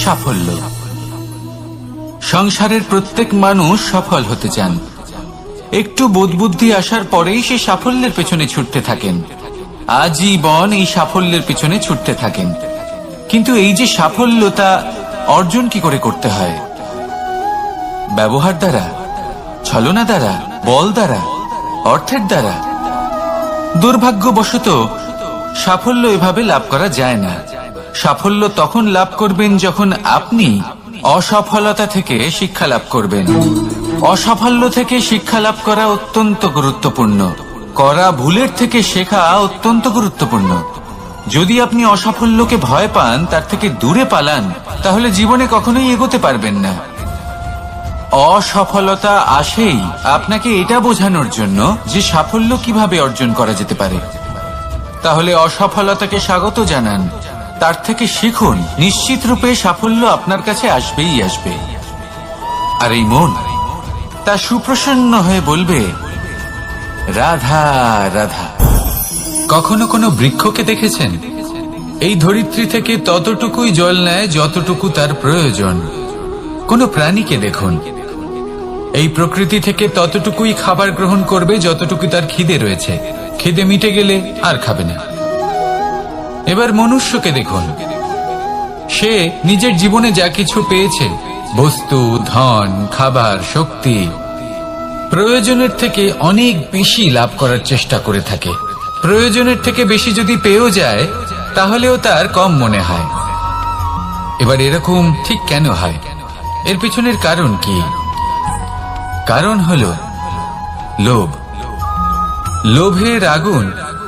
সাফল্য। সংসারের প্রত্যেক মানুষ সফল হতে চান। একটু বোধবুদ্ধি আসার পরেই সে সাফল্যের পেছনে ছুটতে থাকেন, আজীবন এই সাফল্যের পেছনে ছুটতে থাকেন। কিন্তু এই যে সাফল্য, তা অর্জন কি করে করতে হয়? ব্যবহার দ্বারা, ছলনা দ্বারা, বল দ্বারা, অর্থের দ্বারা? দুর্ভাগ্যবশত সাফল্য এভাবে লাভ করা যায় না। সাফল্য তখন লাভ করবেন যখন আপনি অসফলতা থেকে শিক্ষা লাভ করবেন। অসাফল্য থেকে শিক্ষা লাভ করা অত্যন্ত গুরুত্বপূর্ণ। করা ভুলের থেকে শেখা অত্যন্ত গুরুত্বপূর্ণ। যদি আপনি অসাফল্যকে ভয় পান, তার থেকে দূরে পালান, তাহলে জীবনে কখনোই এগোতে পারবেন না। অসফলতা আসেই আপনাকে এটা বোঝানোর জন্য যে সাফল্য কিভাবে অর্জন করা যেতে পারে। তাহলে অসফলতাকে স্বাগত জানান, তার থেকে শিখুন। নিশ্চিত রূপে সাফল্য আপনার কাছে আসবেই আসবে। আর এই মন তা সুপ্রসন্ন হয়ে বলবে, রাধা রাধা। কখনো কোনো বৃক্ষকে দেখেছেন? এই ধরিত্রী থেকে ততটুকুই জল নেয় যতটুকু তার প্রয়োজন। কোনো প্রাণীকে দেখুন, এই প্রকৃতি থেকে ততটুকুই খাবার গ্রহণ করবে যতটুকু তার খিদে রয়েছে। খিদে মিটে গেলে আর খাবে না। এবার মনুষ্যকে দেখুন, সে নিজের জীবনে যা কিছু পেয়েছে, বস্তু, ধন, খাবার, শক্তি, প্রয়োজনের থেকে অনেক বেশি লাভ করার চেষ্টা করে থাকে। প্রয়োজনের থেকে বেশি যদি পেয়েও যায়, তাহলেও তার কম মনে হয়। এবার এরকম ঠিক কেন হয়? এর পিছনের কারণ কি? কারণ হলো লোভ। লোভের আগুন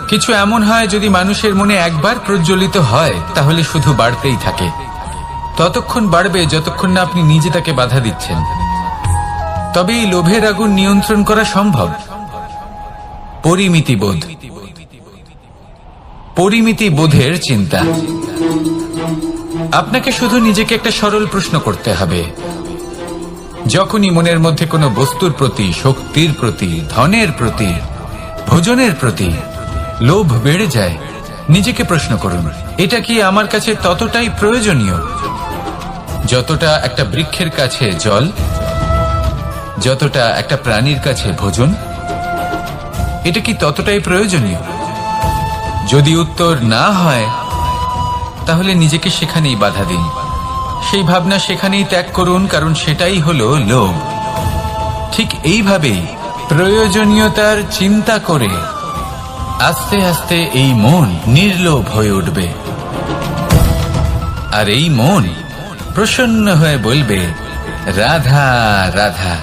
কিছু এমন হয়, যদি মানুষের মনে একবার প্রজ্বলিত হয়, তাহলে শুধু বাড়তেই থাকে। ততক্ষণ বাড়বে যতক্ষণ না আপনি নিজে তাকে বাধা দিচ্ছেন। তবে এই লোভের আগুন নিয়ন্ত্রণ করা সম্ভব। পরিমিতিবোধ, পরিমিতিবোধের চিন্তা। আপনাকে শুধু নিজেকে একটা সরল প্রশ্ন করতে হবে। যখনই মনের মধ্যে কোনো বস্তুর প্রতি, শক্তির প্রতি, ধনের প্রতি, ভোজনের প্রতি লোভ বেড়ে যায়, নিজেকে প্রশ্ন করুন, এটা কি আমার কাছে ততটাই প্রয়োজনীয় যতটা একটা বৃক্ষের কাছে জল, যতটা একটা প্রাণীর কাছে ভোজন? এটা কি ততটাই প্রয়োজনীয়? যদি উত্তর না হয়, তাহলে নিজেকে সেখানেই বাধা দিন। সেই ভাবনা সেখানেই ত্যাগ করুন, কারণ সেটাই হলো লোভ। ঠিক এইভাবেই প্রয়োজনীয়তার চিন্তা করে আস্তে আস্তে এই মন নির্লোভ হয়ে উঠবে। আর এই মন প্রসন্ন হয়ে বলবে, রাধা রাধা।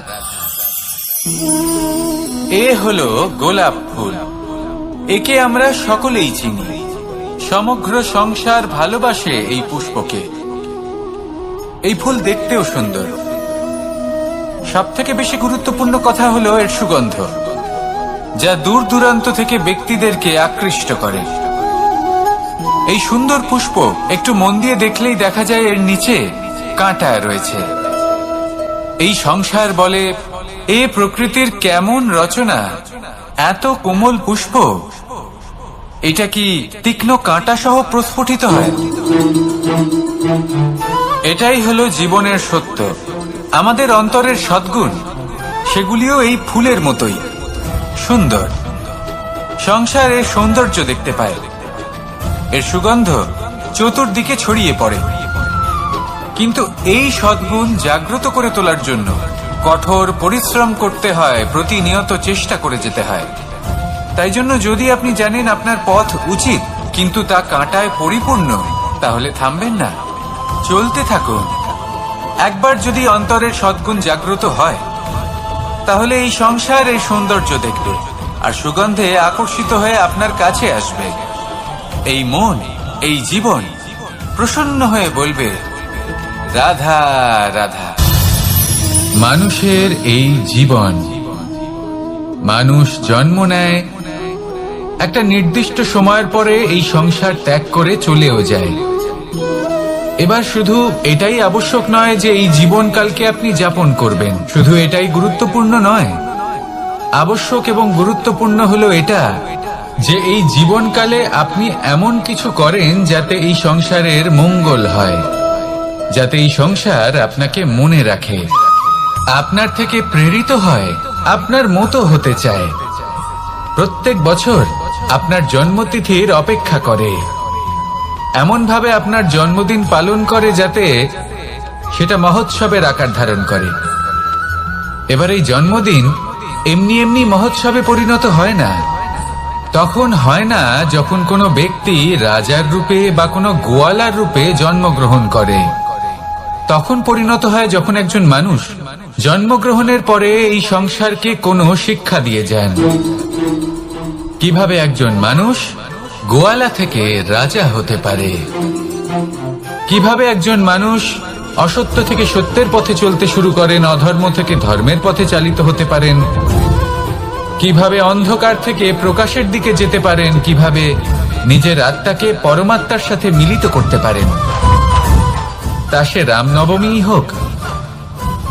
এ হলো গোলাপ ফুল। একে আমরা সকলেই চিনি। সমগ্র সংসার ভালোবাসে এই পুষ্পকে। এই ফুল দেখতেও সুন্দর। সবথেকে বেশি গুরুত্বপূর্ণ কথা হলো এর সুগন্ধ, যা দূর দূরান্ত থেকে ব্যক্তিদেরকে আকৃষ্ট করে। এই সুন্দর পুষ্প একটু মন দিয়ে দেখলেই দেখা যায় এর নিচে কাঁটা রয়েছে। এই সংসার বলে, এ প্রকৃতির কেমন রচনা, এত কোমল পুষ্প, এটা কি তীক্ষ্ণ কাঁটা সহ প্রস্ফুটিত হয়? এটাই হলো জীবনের সত্য। আমাদের অন্তরের সদ্গুণ, সেগুলিও এই ফুলের মতোই সুন্দর। সংসার এর সৌন্দর্য দেখতে পায়, এর সুগন্ধ চতুর্দিকে ছড়িয়ে পড়ে। কিন্তু এই সদ্গুণ জাগ্রত করে তোলার জন্য কঠোর পরিশ্রম করতে হয়, প্রতিনিয়ত চেষ্টা করে যেতে হয়। তাই জন্য যদি আপনি জানেন আপনার পথ উচিত, কিন্তু তা কাঁটায় পরিপূর্ণ, তাহলে থামবেন না, চলতে থাকুন। একবার যদি অন্তরের সদ্গুণ জাগ্রত হয়, তাহলে এই সংসার এর সৌন্দর্য দেখবে আর সুগন্ধে আকর্ষিত হয়ে আপনার কাছে আসবে। এই মন, এই জীবন প্রসন্ন হয়ে বলবে, রাধা রাধা। মানুষের এই জীবন, মানুষ জন্ম নেয়, একটা নির্দিষ্ট সময়ের পরে এই সংসার ত্যাগ করে চলেও যায়। এবার শুধু এটাই আবশ্যক নয় যে এই জীবনকালকে আপনি যাপন করবেন, শুধু এটাই গুরুত্বপূর্ণ নয়। আবশ্যক এবং গুরুত্বপূর্ণ হলো এটা যে এই জীবনকালে আপনি এমন কিছু করেন যাতে এই সংসারের মঙ্গল হয়, যাতে এই সংসার আপনাকে মনে রাখে, আপনার থেকে প্রেরিত হয়, আপনার মতো হতে চায়, প্রত্যেক বছর আপনার জন্মতিথির অপেক্ষা করে, এমন ভাবে আপনার জন্মদিন পালন করে যাতে সেটা মহোৎসবের আকার ধারণ করে। এবার এই জন্মদিন এমনি এমনি মহোৎসবে পরিণত হয় না। তখন হয় না যখন কোনো ব্যক্তি রাজার রূপে বা কোনো গোয়ালার রূপে জন্মগ্রহণ করে। তখন পরিণত হয় যখন একজন মানুষ জন্মগ্রহণের পরে এই সংসারকে কোনো শিক্ষা দিয়ে যান। কিভাবে একজন মানুষ গোয়ালা থেকে রাজা হতে পারে, কিভাবে একজন মানুষ অসত্য থেকে সত্যের পথে চলতে শুরু করেন, অধর্ম থেকে ধর্মের পথে চালিত হতে পারেন, কিভাবে অন্ধকার থেকে প্রকাশের দিকে যেতে পারেন, কিভাবে নিজের আত্মাকে পরমাত্মার সাথে মিলিত করতে পারেন। তা সে রামনবমী হোক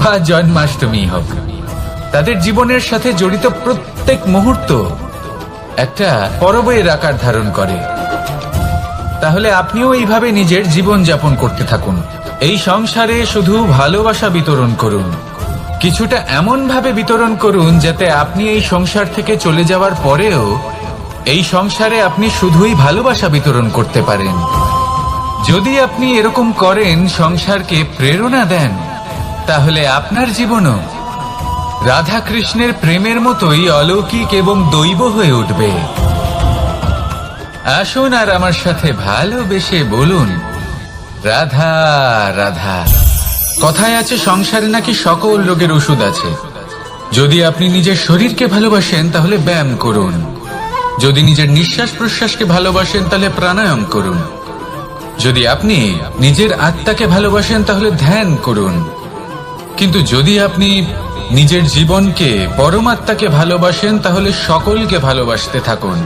বা জন্মাষ্টমী হোক, তাদের জীবনের সাথে জড়িত প্রত্যেক মুহূর্ত একটা পরবের আকার ধারণ করে। তাহলে আপনিও এইভাবে নিজের জীবন যাপন করতে থাকুন। এই সংসারে শুধু ভালোবাসা বিতরণ করুন, কিছুটা এমন ভাবে বিতরণ করুন যাতে আপনি এই সংসার থেকে চলে যাওয়ার পরেও এই সংসারে আপনি শুধুই ভালোবাসা বিতরণ করতে পারেন। যদি আপনি এরকম করেন, সংসারকে প্রেরণা দেন, তাহলে আপনার জীবনও রাধা কৃষ্ণের প্রেমের মতোই অলৌকিক এবং দৈব হয়ে উঠবে। আসুন আর আমার সাথে ভালোবেসে বলুন, রাধা রাধা। কথায় আছে সংসারে নাকি সকল রোগের ওষুধ আছে। যদি আপনি নিজের শরীরকে ভালোবাসেন তাহলে ব্যায়াম করুন, যদি নিজের নিঃশ্বাস প্রশ্বাসকে ভালোবাসেন তাহলে প্রাণায়াম করুন, যদি আপনি নিজের আত্মাকে ভালোবাসেন তাহলে ধ্যান করুন, কিন্তু যদি আপনি নিজের জীবনকে পরমাত্মাকে ভালোবাসেন তাহলে সকলকে ভালোবাসতে থাকুন।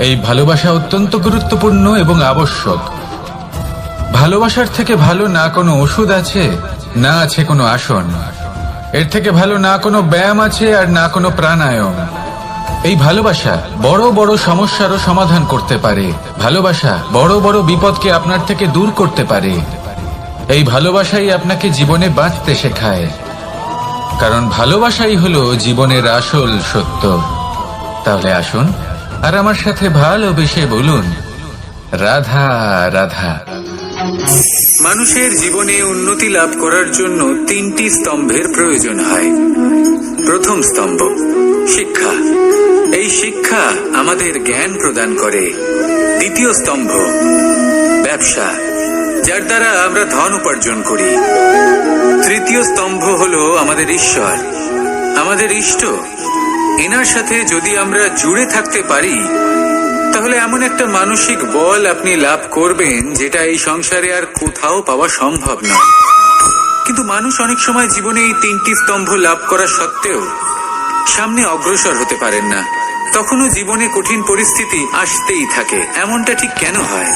এই ভালোবাসা অত্যন্ত গুরুত্বপূর্ণ এবং আবশ্যক। ভালোবাসার থেকে ভালো না কোনো ওষুধ আছে, না আছে কোনো আসন। এর থেকে ভালো না কোনো ব্যায়াম আছে আর না কোনো প্রাণায়াম। এই ভালোবাসা বড় বড় সমস্যারও সমাধান করতে পারে। ভালোবাসা বড় বড় বিপদকে আপনার থেকে দূর করতে পারে। এই ভালোবাসাই আপনাকে জীবনে বাঁচতে শেখায়, কারণ ভালোবাসাই হলো জীবনের আসল সত্য। তাহলে আসুন আর আমার সাথে ভালোবেসে বলুন, রাধা রাধা। মানুষের জীবনে উন্নতি লাভ করার জন্য তিনটি স্তম্ভের প্রয়োজন হয়। প্রথম স্তম্ভ শিক্ষা। এই শিক্ষা আমাদের জ্ঞান প্রদান করে। দ্বিতীয় স্তম্ভ ব্যবসা, যার দ্বারা আমরা ধন উপার্জন করি। তৃতীয় স্তম্ভ হলো আমাদের ঈশ্বর, আমাদের ইষ্ট। এনার সাথে যদি আমরা জুড়ে থাকতে পারি তাহলে এমন একটা মানসিক বল আপনি লাভ করবেন যেটা এই সংসারে আর কোথাও পাওয়া সম্ভব নয়। কিন্তু মানুষ অনেক সময় জীবনে এই তিনটি স্তম্ভ লাভ করা সত্ত্বেও সামনে অগ্রসর হতে পারেন না। তখনও জীবনে কঠিন পরিস্থিতি আসতেই থাকে। এমনটা ঠিক কেন হয়?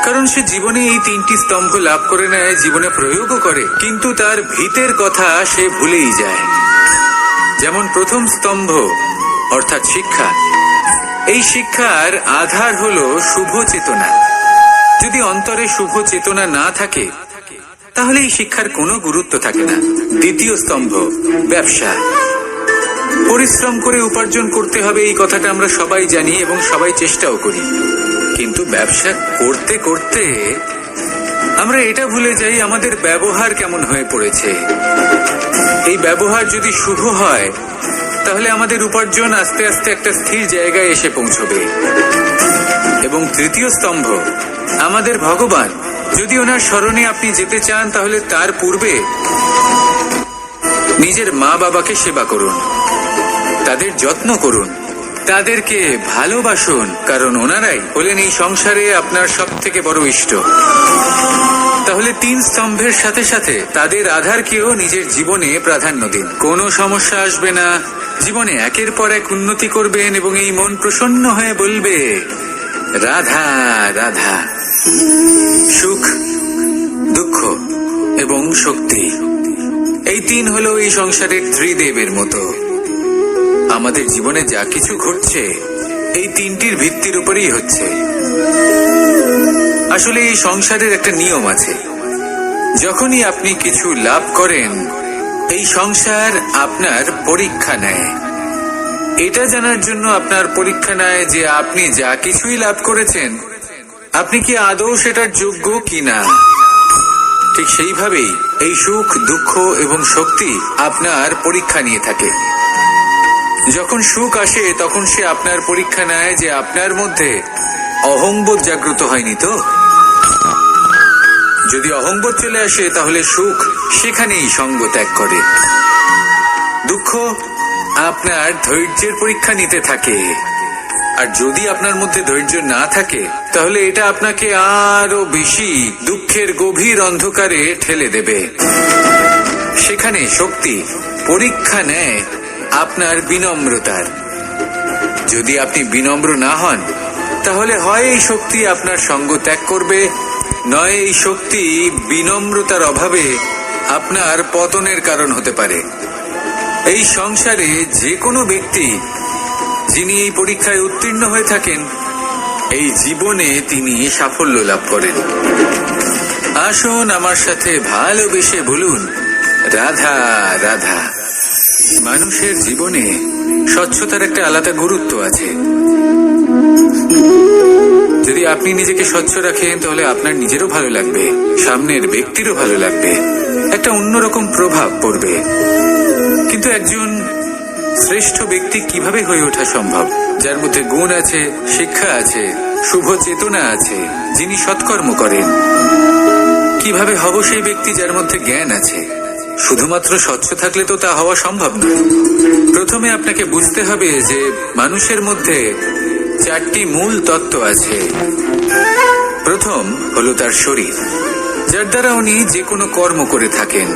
কারণ সে জীবনে এই তিনটি স্তম্ভ লাভ করে নেয়, জীবনে প্রয়োগও করে, কিন্তু তার ভিতের কথা সে ভুলেই যায়। যেমন প্রথম স্তম্ভ অর্থাৎ শিক্ষা। এই শিক্ষার আধার হলো শুভ চেতনা। যদি অন্তরে শুভ চেতনা না থাকে তাহলে এই শিক্ষার কোনো গুরুত্ব থাকে না। দ্বিতীয় স্তম্ভ ব্যবসা। পরিশ্রম করে উপার্জন করতে হবে, এই কথাটা আমরা সবাই জানি এবং সবাই চেষ্টাও করি। কিন্তু ব্যবসা করতে করতে আমরা এটা ভুলে যাই আমাদের ব্যবহার কেমন হয়ে পড়েছে। এই ব্যবহার যদি শুভ হয় তাহলে আমাদের উপার্জন আস্তে আস্তে একটা স্থির জায়গায় এসে পৌঁছবে। এবং তৃতীয় স্তম্ভ আমাদের ভগবান। যদি ওনার স্মরণে আপনি যেতে চান তাহলে তার পূর্বে নিজের মা বাবাকে সেবা করুন, তাদের যত্ন করুন, তাদেরকে ভালোবাসুন, কারণ ওনারাই হলেন এই সংসারে আপনার সব থেকে বড় ইষ্ট। তাহলে তিন স্তম্ভের সাথে সাথে তাদের আধারকেও নিজের জীবনে প্রাধান্য দিন। কোনো সমস্যা আসবে না, জীবনে একের পর এক উন্নতি করবেন এবং এই মন প্রসন্ন হয়ে বলবে, রাধা রাধা। সুখ, দুঃখ এবং শক্তি, এই তিন হলো এই সংসারের ত্রিদেবের মতো। আমাদের জীবনে যা কিছু ঘটছে এই তিনটির ভিত্তির উপরেই হচ্ছে। আসলে এই সংসারের একটা নিয়ম আছে। যখনই আপনি কিছু লাভ করেন, এই সংসার আপনার পরীক্ষা নেয়। এটা জানার জন্য আপনার পরীক্ষা নেয় যে আপনি যা কিছুই লাভ করেছেন, আপনি কি আদৌ সেটার যোগ্য কিনা। ঠিক সেইভাবেই এই সুখ, দুঃখ এবং শক্তি আপনার পরীক্ষা নিয়ে থাকে। যখন সুখ আসে তখন সে আপনার পরীক্ষা নেয় যে আপনার মধ্যে অহংবোধ জাগ্রত হয়নি তো। যদি অহংবোধ চলে আসে তাহলে সুখ সেখানেই সঙ্গ ত্যাগ করে। দুঃখ আপনার ধৈর্যের পরীক্ষা নিতে থাকে, আর যদি আপনার মধ্যে ধৈর্য না থাকে তাহলে এটা আপনাকে আরো বেশি দুঃখের গভীর অন্ধকারে ঠেলে দেবে। সেখানে শক্তি পরীক্ষা নেয় আপনার বিনম্রতার। যদি আপনি বিনম্র না হন তাহলে হয় এই শক্তি আপনার সঙ্গ ত্যাগ করবে, নয় এই শক্তি বিনম্রতার অভাবে আপনার পতনের কারণ হতে পারে। এই সংসারে যে কোনো ব্যক্তি যিনি এই পরীক্ষায় উত্তীর্ণ হয়ে থাকেন, এই জীবনে তিনি সাফল্য লাভ করেন। আসুন আমার সাথে ভালোবেসে বলুন, রাধা রাধা। মানুষের জীবনে স্বচ্ছতার একটা আলাদা গুরুত্ব আছে। যদি আপনি নিজেকে স্বচ্ছ রাখেন তাহলে আপনার নিজেরও ভালো লাগবে, সামনের ব্যক্তিরও ভালো লাগবে, একটা অন্যরকম প্রভাব পড়বে। কিন্তু একজন শ্রেষ্ঠ ব্যক্তি কিভাবে হয়ে ওঠা সম্ভব? যার মধ্যে গুণ আছে, শিক্ষা আছে, শুভ চেতনা আছে, যিনি সৎকর্ম করেন। কিভাবে হব সেই ব্যক্তি যার মধ্যে জ্ঞান আছে? শুধুমাত্র স্বচ্ছ থাকলে তো তা হওয়া সম্ভব নয়। প্রথমে আপনাকে বুঝতে হবে যে মানুষের মধ্যে 4টি মূল তত্ত্ব আছে। প্রথম হলো তার শরীর, যার দ্বারা উনি যে কোনো কর্ম করে থাকেন।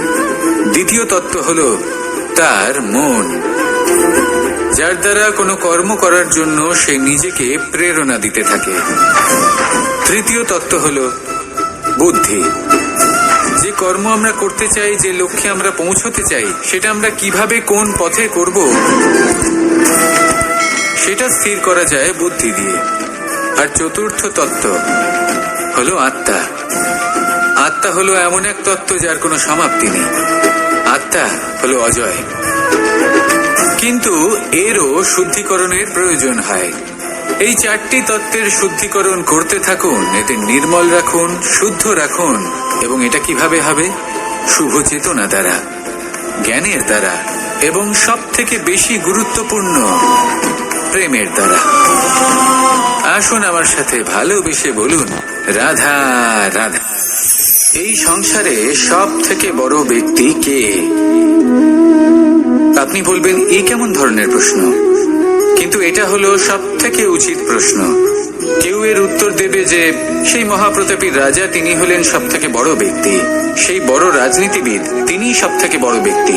দ্বিতীয় তত্ত্ব হলো তার মন, যার দ্বারা কোনো কর্ম করার জন্য সে নিজেকে প্রেরণা দিতে থাকে। তৃতীয় তত্ত্ব হলো বুদ্ধি, যে কর্ম আমরা করতে চাই, যে লক্ষ্যে আমরা পৌঁছতে চাই, সেটা আমরা কিভাবে কোন পথে করব সেটা স্থির করা যায় বুদ্ধি দিয়ে। আর চতুর্থ তত্ত্ব হলো আত্মা। আত্মা হলো এমন এক তত্ত্ব যার কোনো সমাপ্তি নেই। আত্মা হলো অজয়, কিন্তু এরও শুদ্ধিকরণের প্রয়োজন হয়। এই 4টি তত্ত্বের শুদ্ধিকরণ করতে থাকুন, এতে নির্মল রাখুন, শুদ্ধ রাখুন। এবং এটা কিভাবে হবে? শুভ চেতনা দ্বারা, জ্ঞানের দ্বারা, এবং সব থেকে বেশি গুরুত্বপূর্ণ প্রেমের দ্বারা। আসুন আমার সাথে ভালোবেসে বলুন, রাধা রাধা। এই সংসারে সব থেকে বড় ব্যক্তি কে? আপনি বলবেন, এই কেমন ধরনের প্রশ্ন? কিন্তু এটা হলো সব থেকে উচিত প্রশ্ন। কেউ এর উত্তর দেবে যে সেই মহাপ্রতাপী রাজা, তিনি হলেন সব থেকে বড় ব্যক্তি, সেই বড় রাজনীতিবিদ, তিনি সব থেকে বড় ব্যক্তি।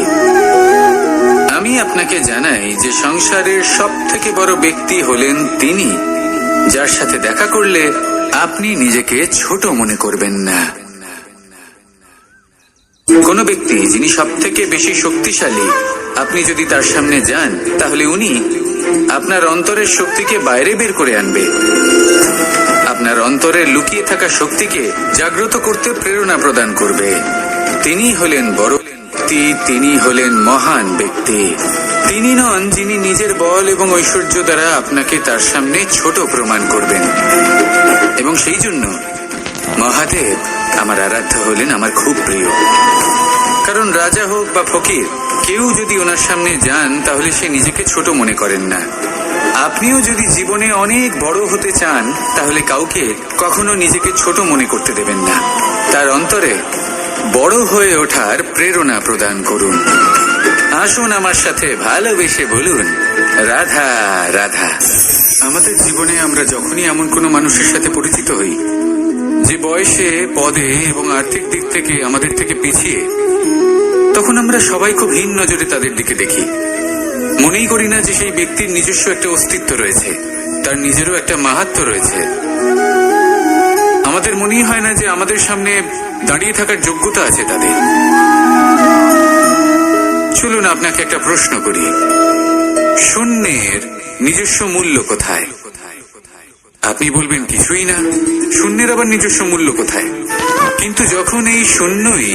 আমি আপনাকে জানাই যে সংসারের সব থেকে বড় ব্যক্তি হলেন তিনি, যার সাথে দেখা করলে আপনি নিজেকে ছোট মনে করবেন না। কোন ব্যক্তি যিনি সব থেকে বেশি শক্তিশালী, আপনি যদি তার সামনে যান তাহলে উনি আপনার অন্তরের শক্তিকে বাইরে বের করে আনবে, আপনার অন্তরে লুকিয়ে থাকা শক্তিকে জাগ্রত করতে প্রেরণা প্রদান করবে। তিনি হলেন বড় ব্যক্তি, তিনি হলেন মহান ব্যক্তি। তিনি নন যিনি নিজের বল এবং ঐশ্বর্য দ্বারা আপনাকে তার সামনে ছোট প্রমাণ করবেন। এবং সেই জন্য মহাদেব আমার আরাধ্য হলেন আমার খুব প্রিয়। কারণ রাজা হোক বা ফকির, কেউ যদি ওনার সামনে যান তাহলে সে নিজেকে ছোট মনে করেন না। আপনিও যদি জীবনে অনেক বড় হতে চান তাহলে কাউকে কখনো নিজেকে ছোট মনে করতে দেবেন না। তার অন্তরে বড় হয়ে ওঠার প্রেরণা প্রদান করুন। আসুন আমার সাথে ভালোবেসে বলুন, রাধা রাধা। আমাদের জীবনে আমরা যখনই এমন কোনো মানুষের সাথে পরিচিত হই যে বয়সে, পদে এবং আর্থিক দিক থেকে আমাদের থেকে পিছিয়ে, তখন আমরা সবাই খুব হীন নজরে তাদের দিকে দেখি। মনেই করি না যে সেই ব্যক্তির নিজস্ব একটা অস্তিত্ব রয়েছে, তার নিজেরও একটা মাহাত্ম্য রয়েছে। আমাদের মনেই হয় না যে আমাদের সামনে দাঁড়িয়ে থাকার যোগ্যতা আছে তাদের। চলুন আপনাকে একটা প্রশ্ন করি, শূন্যের নিজস্ব মূল্য কোথায়? আপনি বলবেন কিছুই না, শূন্যের আবার নিজস্ব মূল্য কোথায়? কিন্তু যখন এই শূন্যই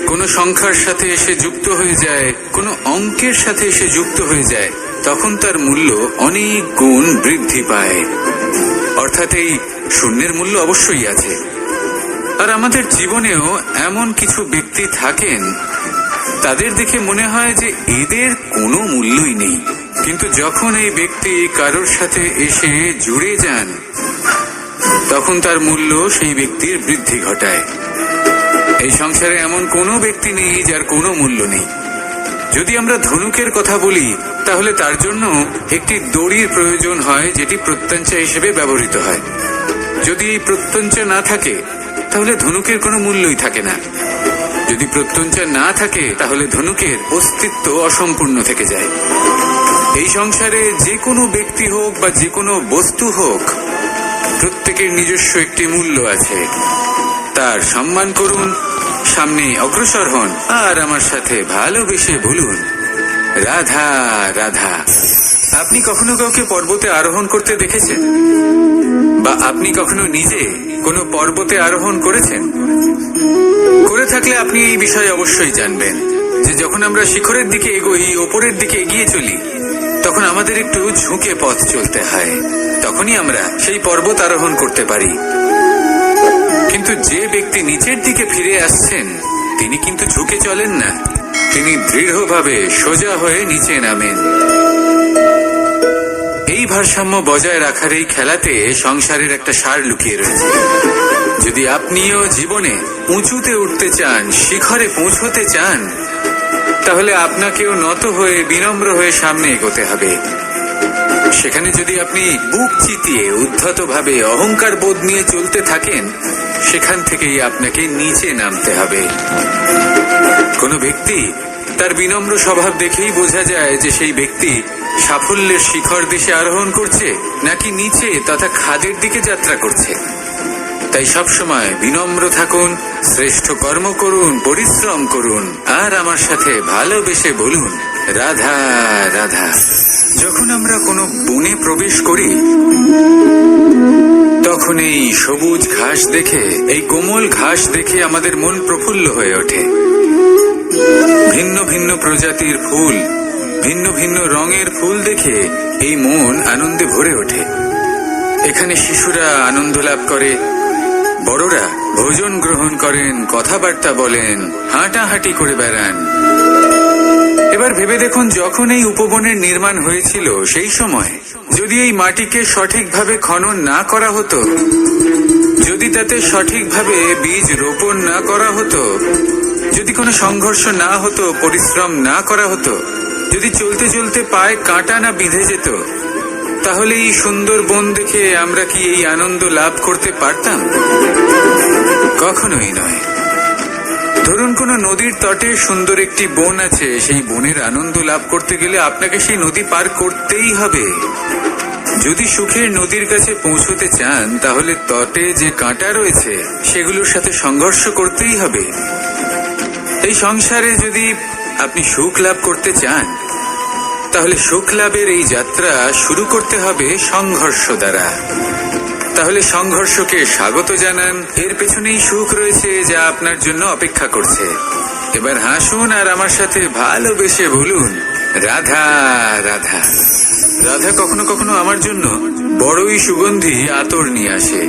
কোনো সংখ্যার সাথে এসে যুক্ত হয়ে যায়, কোনো অঙ্কের সাথে এসে যুক্ত হয়ে যায়, তখন তার মূল্য অনেক গুণ বৃদ্ধি পায়। অর্থাৎ এই শূন্যের মূল্য অবশ্যই আছে। আর আমাদের জীবনেও এমন কিছু ব্যক্তি থাকেন, তাদের দেখে মনে হয় যে এদের কোনো মূল্যই নেই, কিন্তু যখন এই ব্যক্তি কারোর সাথে এসে জুড়ে যান, তখন তার মূল্য সেই ব্যক্তির বৃদ্ধি ঘটায়। এই সংসারে এমন কোনো ব্যক্তি নেই যার কোনো মূল্য নেই। যদি আমরা ধনুকের কথা বলি, তাহলে তার জন্য একটি দড়ির প্রয়োজন হয়, যেটি প্রত্যঞ্চা হিসেবে ব্যবহৃত হয়। যদি এই প্রত্যঞ্চা না থাকে, তাহলে ধনুকের কোনো মূল্যই থাকে না। যদি প্রত্যঞ্চা না থাকে, তাহলে ধনুকের অস্তিত্ব অসম্পূর্ণ থেকে যায়। এই সংসারে যে কোনো ব্যক্তি হোক বা যে কোনো বস্তু হোক, প্রত্যেকের নিজস্ব একটি মূল্য আছে। তার সম্মান করুন, সামনে অগ্রসর হন, আর আমার সাথে ভালোবেসে বলুন, রাধা রাধা। আপনি কখনো কাউকে পর্বতে আরোহণ করতে দেখেছেন? বা আপনি কখনো নিজে কোনো পর্বতে আরোহণ করেছেন? করে থাকলে আপনি এই বিষয়ে অবশ্যই জানবেন যে যখন আমরা শিখরের দিকে এগোই, ওপরের দিকে এগিয়ে চলি, তখন আমাদের একটু ঝুঁকে পথ চলতে হয়। তখনই আমরা সেই পর্বত আরোহণ করতে পারি। কিন্তু যে ব্যক্তি নিচের দিকে ফিরে আসছেন, তিনি কিন্তু ঝুঁকে চলেন না, তিনি দৃঢ়ভাবে সোজা হয়ে নিচে নামেন। এই ভারসাম্য বজায় রাখার এই খেলাতে সংসারের একটা সার লুকিয়ে রয়েছে। যদি আপনিও জীবনে উঁচুতে উঠতে চান, শিখরে পৌঁছতে চান, তাহলে আপনাকেও নত হয়ে বিনম্র হয়ে সামনে এগোতে হবে। সেখানে যদি আপনি বুক চিতিয়ে উদ্ধতভাবে অহংকার বোধ নিয়ে চলতে থাকেন, সেখান থেকেই আপনাকে নিচে নামতে হবে। কোনো ব্যক্তি তার বিনম্র স্বভাব দেখেই বোঝা যায় যে সেই ব্যক্তি সাফল্যের শিখর দিশে আরোহণ করছে নাকি নিচে তথা খাদের দিকে যাত্রা করছে। তাই সবসময় বিনম্র থাকুন, শ্রেষ্ঠ কর্ম করুন, পরিশ্রম করুন, আর আমার সাথে ভালোবেসে বলুন, রাধা রাধা। যখন আমরা কোনো বনে প্রবেশ করি, তখন এই সবুজ ঘাস দেখে, এই কোমল ঘাস দেখে আমাদের মন প্রফুল্ল হয়ে ওঠে। ভিন্ন ভিন্ন প্রজাতির ফুল, ভিন্ন ভিন্ন রঙের ফুল দেখে এই মন আনন্দে ভরে ওঠে। এখানে শিশুরা আনন্দ লাভ করে, বড়রা ভোজন গ্রহণ করেন, কথাবার্তা বলেন, হাঁটাহাঁটি করে বেড়ান। এবার ভেবে দেখুন, যখন এই উপবনের নির্মাণ হয়েছিল, সেই সময় যদি এই মাটিকে সঠিকভাবে খনন না করা হতো, যদি তাতে সঠিকভাবে বীজ রোপণ না করা হতো, যদি কোনো সংঘর্ষ না হতো, পরিশ্রম না করা হতো, যদি চলতে চলতে পায়ে কাঁটা না বিঁধে যেত, তাহলে এই সুন্দর বন দেখে আমরা কি এই আনন্দ লাভ করতে পারতাম? কখনোই নয়। ধরুন কোনো নদীর তটে সুন্দর একটি বন আছে, সেই বনের আনন্দ লাভ করতে গেলে আপনাকে সেই নদী পার করতেই হবে। যদি সুখের নদীর কাছে পৌঁছতে চান, তাহলে তটে যে কাঁটা রয়েছে সেগুলোর সাথে সংঘর্ষ করতেই হবে। এই সংসারে যদি আপনি সুখ লাভ করতে চান, তাহলে সুখ লাভের এই যাত্রা শুরু করতে হবে সংঘর্ষ দ্বারা। তাহলে সংঘর্ষকে স্বাগত জানান, এর পেছনেই সুখ রয়েছে যা আপনার জন্য অপেক্ষা করছে। এবার হাসুন আর আমার সাথে ভালোবেসে বলুন, রাধা রাধা। রাধা কখনো কখনো আমার জন্য বড়ই সুগন্ধি আতর নিয়ে আসে,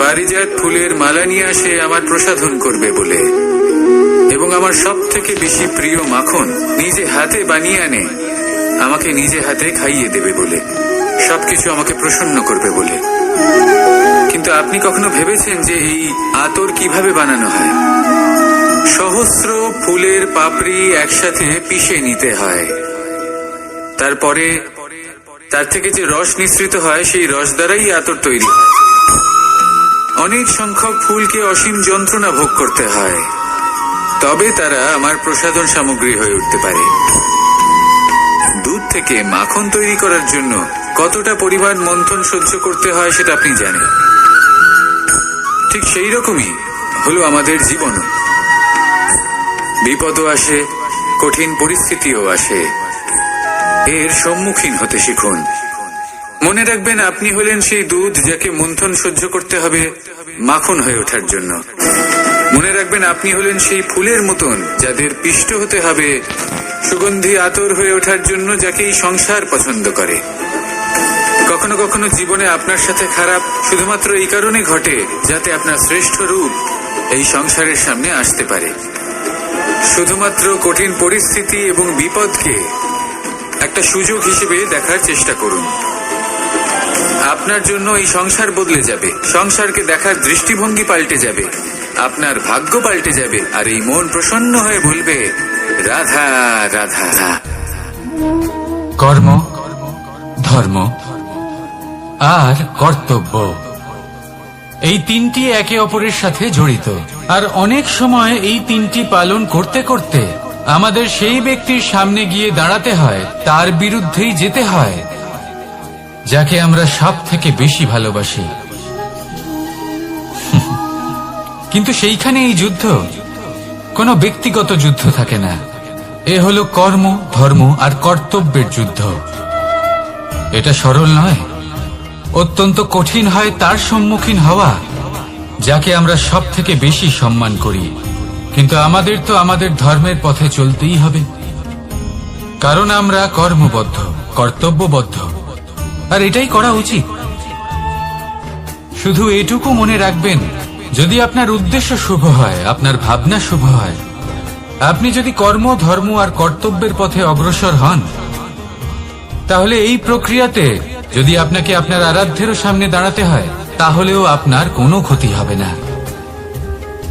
পারিজাত ফুলের মালা নিয়ে আসে আমার প্রসাধন করবে বলে, এবং আমার সব থেকে বেশি প্রিয় মাখন নিজে হাতে বানিয়ে আনে আমাকে নিজে হাতে খাইয়ে দেবে বলে, সবকিছু আমাকে প্রসন্ন করবে বলে। কিন্তু আপনি কখনো ভেবেছেন যে এই আতর কিভাবে বানানো হয়? সহস্র ফুলের পাপড়ি একসাথে পিষে নিতে হয়, তারপরে তার থেকে যে রস নিঃসৃত হয়, সেই রস দ্বারাই আতর তৈরি হয়। অনেক সংখ্যক ফুলকে অসীম যন্ত্রণা ভোগ করতে হয়, তবে তারা আমার প্রসাধন সামগ্রী হয়ে উঠতে পারে। দুধ থেকে মাখন তৈরি করার জন্য কতটা পরিমাণ মন্থন সহ্য করতে হয় সেটা আপনি জানেন। ঠিক সেই রকমই হলো আমাদের জীবন। বিপদও আসে, কঠিন পরিস্থিতিও আসে, এর সম্মুখীন হতে শিখুন। মনে রাখবেন, আপনি হলেন সেই দুধ যাকে মন্থন সহ্য করতে হবে মাখন হয়ে ওঠার জন্য। মনে রাখবেন, আপনি হলেন সেই ফুলের মতন যাদের পিষ্ট হতে হবে সুগন্ধি আতর হয়ে ওঠার জন্য, যাকে এই সংসার পছন্দ করে। কখনো কখনো জীবনে আপনার সাথে খারাপ শুধুমাত্র এই কারণে ঘটে যাতে আপনার শ্রেষ্ঠ রূপ এই সংসারের সামনে আসতে পারে। শুধুমাত্র কঠিন পরিস্থিতি এবং বিপদকে একটা সুযোগ হিসেবে দেখার চেষ্টা করুন। আপনার জন্য এই সংসার বদলে যাবে, সংসারকে দেখার দৃষ্টিভঙ্গি পাল্টে যাবে, আপনার ভাগ্য পাল্টে যাবে, আর এই মন প্রসন্ন হয়ে বলবে রাধা রাধা। কর্ম, ধর্ম আর কর্তব্য, এই তিনটি একে অপরের সাথে জড়িত। আর অনেক সময় এই তিনটি পালন করতে করতে আমাদের সেই ব্যক্তির সামনে গিয়ে দাঁড়াতে হয়, তার বিরুদ্ধেই যেতে হয় যাকে আমরা সব থেকে বেশি ভালোবাসি। কিন্তু সেইখানে এই যুদ্ধ কোনো ব্যক্তিগত যুদ্ধ থাকে না, এ হলো কর্ম, ধর্ম আর কর্তব্যের যুদ্ধ। এটা সরল নয়, অত্যন্ত কঠিন হয় তার সম্মুখীন হওয়া যাকে আমরা সব থেকে বেশি সম্মান করি। কিন্তু আমাদের তো আমাদের ধর্মের পথে চলতেই হবে, কারণ আমরা কর্মবদ্ধ, কর্তব্যবদ্ধ, আর এটাই করা উচিত। শুধু এটুকু মনে রাখবেন, যদি আপনার উদ্দেশ্য শুভ হয়, আপনার ভাবনা শুভ হয়, আপনি যদি কর্ম, ধর্ম আর কর্তব্যের পথে অগ্রসর হন, তাহলে এই প্রক্রিয়াতে যদি আপনাকে আপনার আরাধ্যেরও সামনে দাঁড়াতে হয়, তাহলেও আপনার কোনো ক্ষতি হবে না।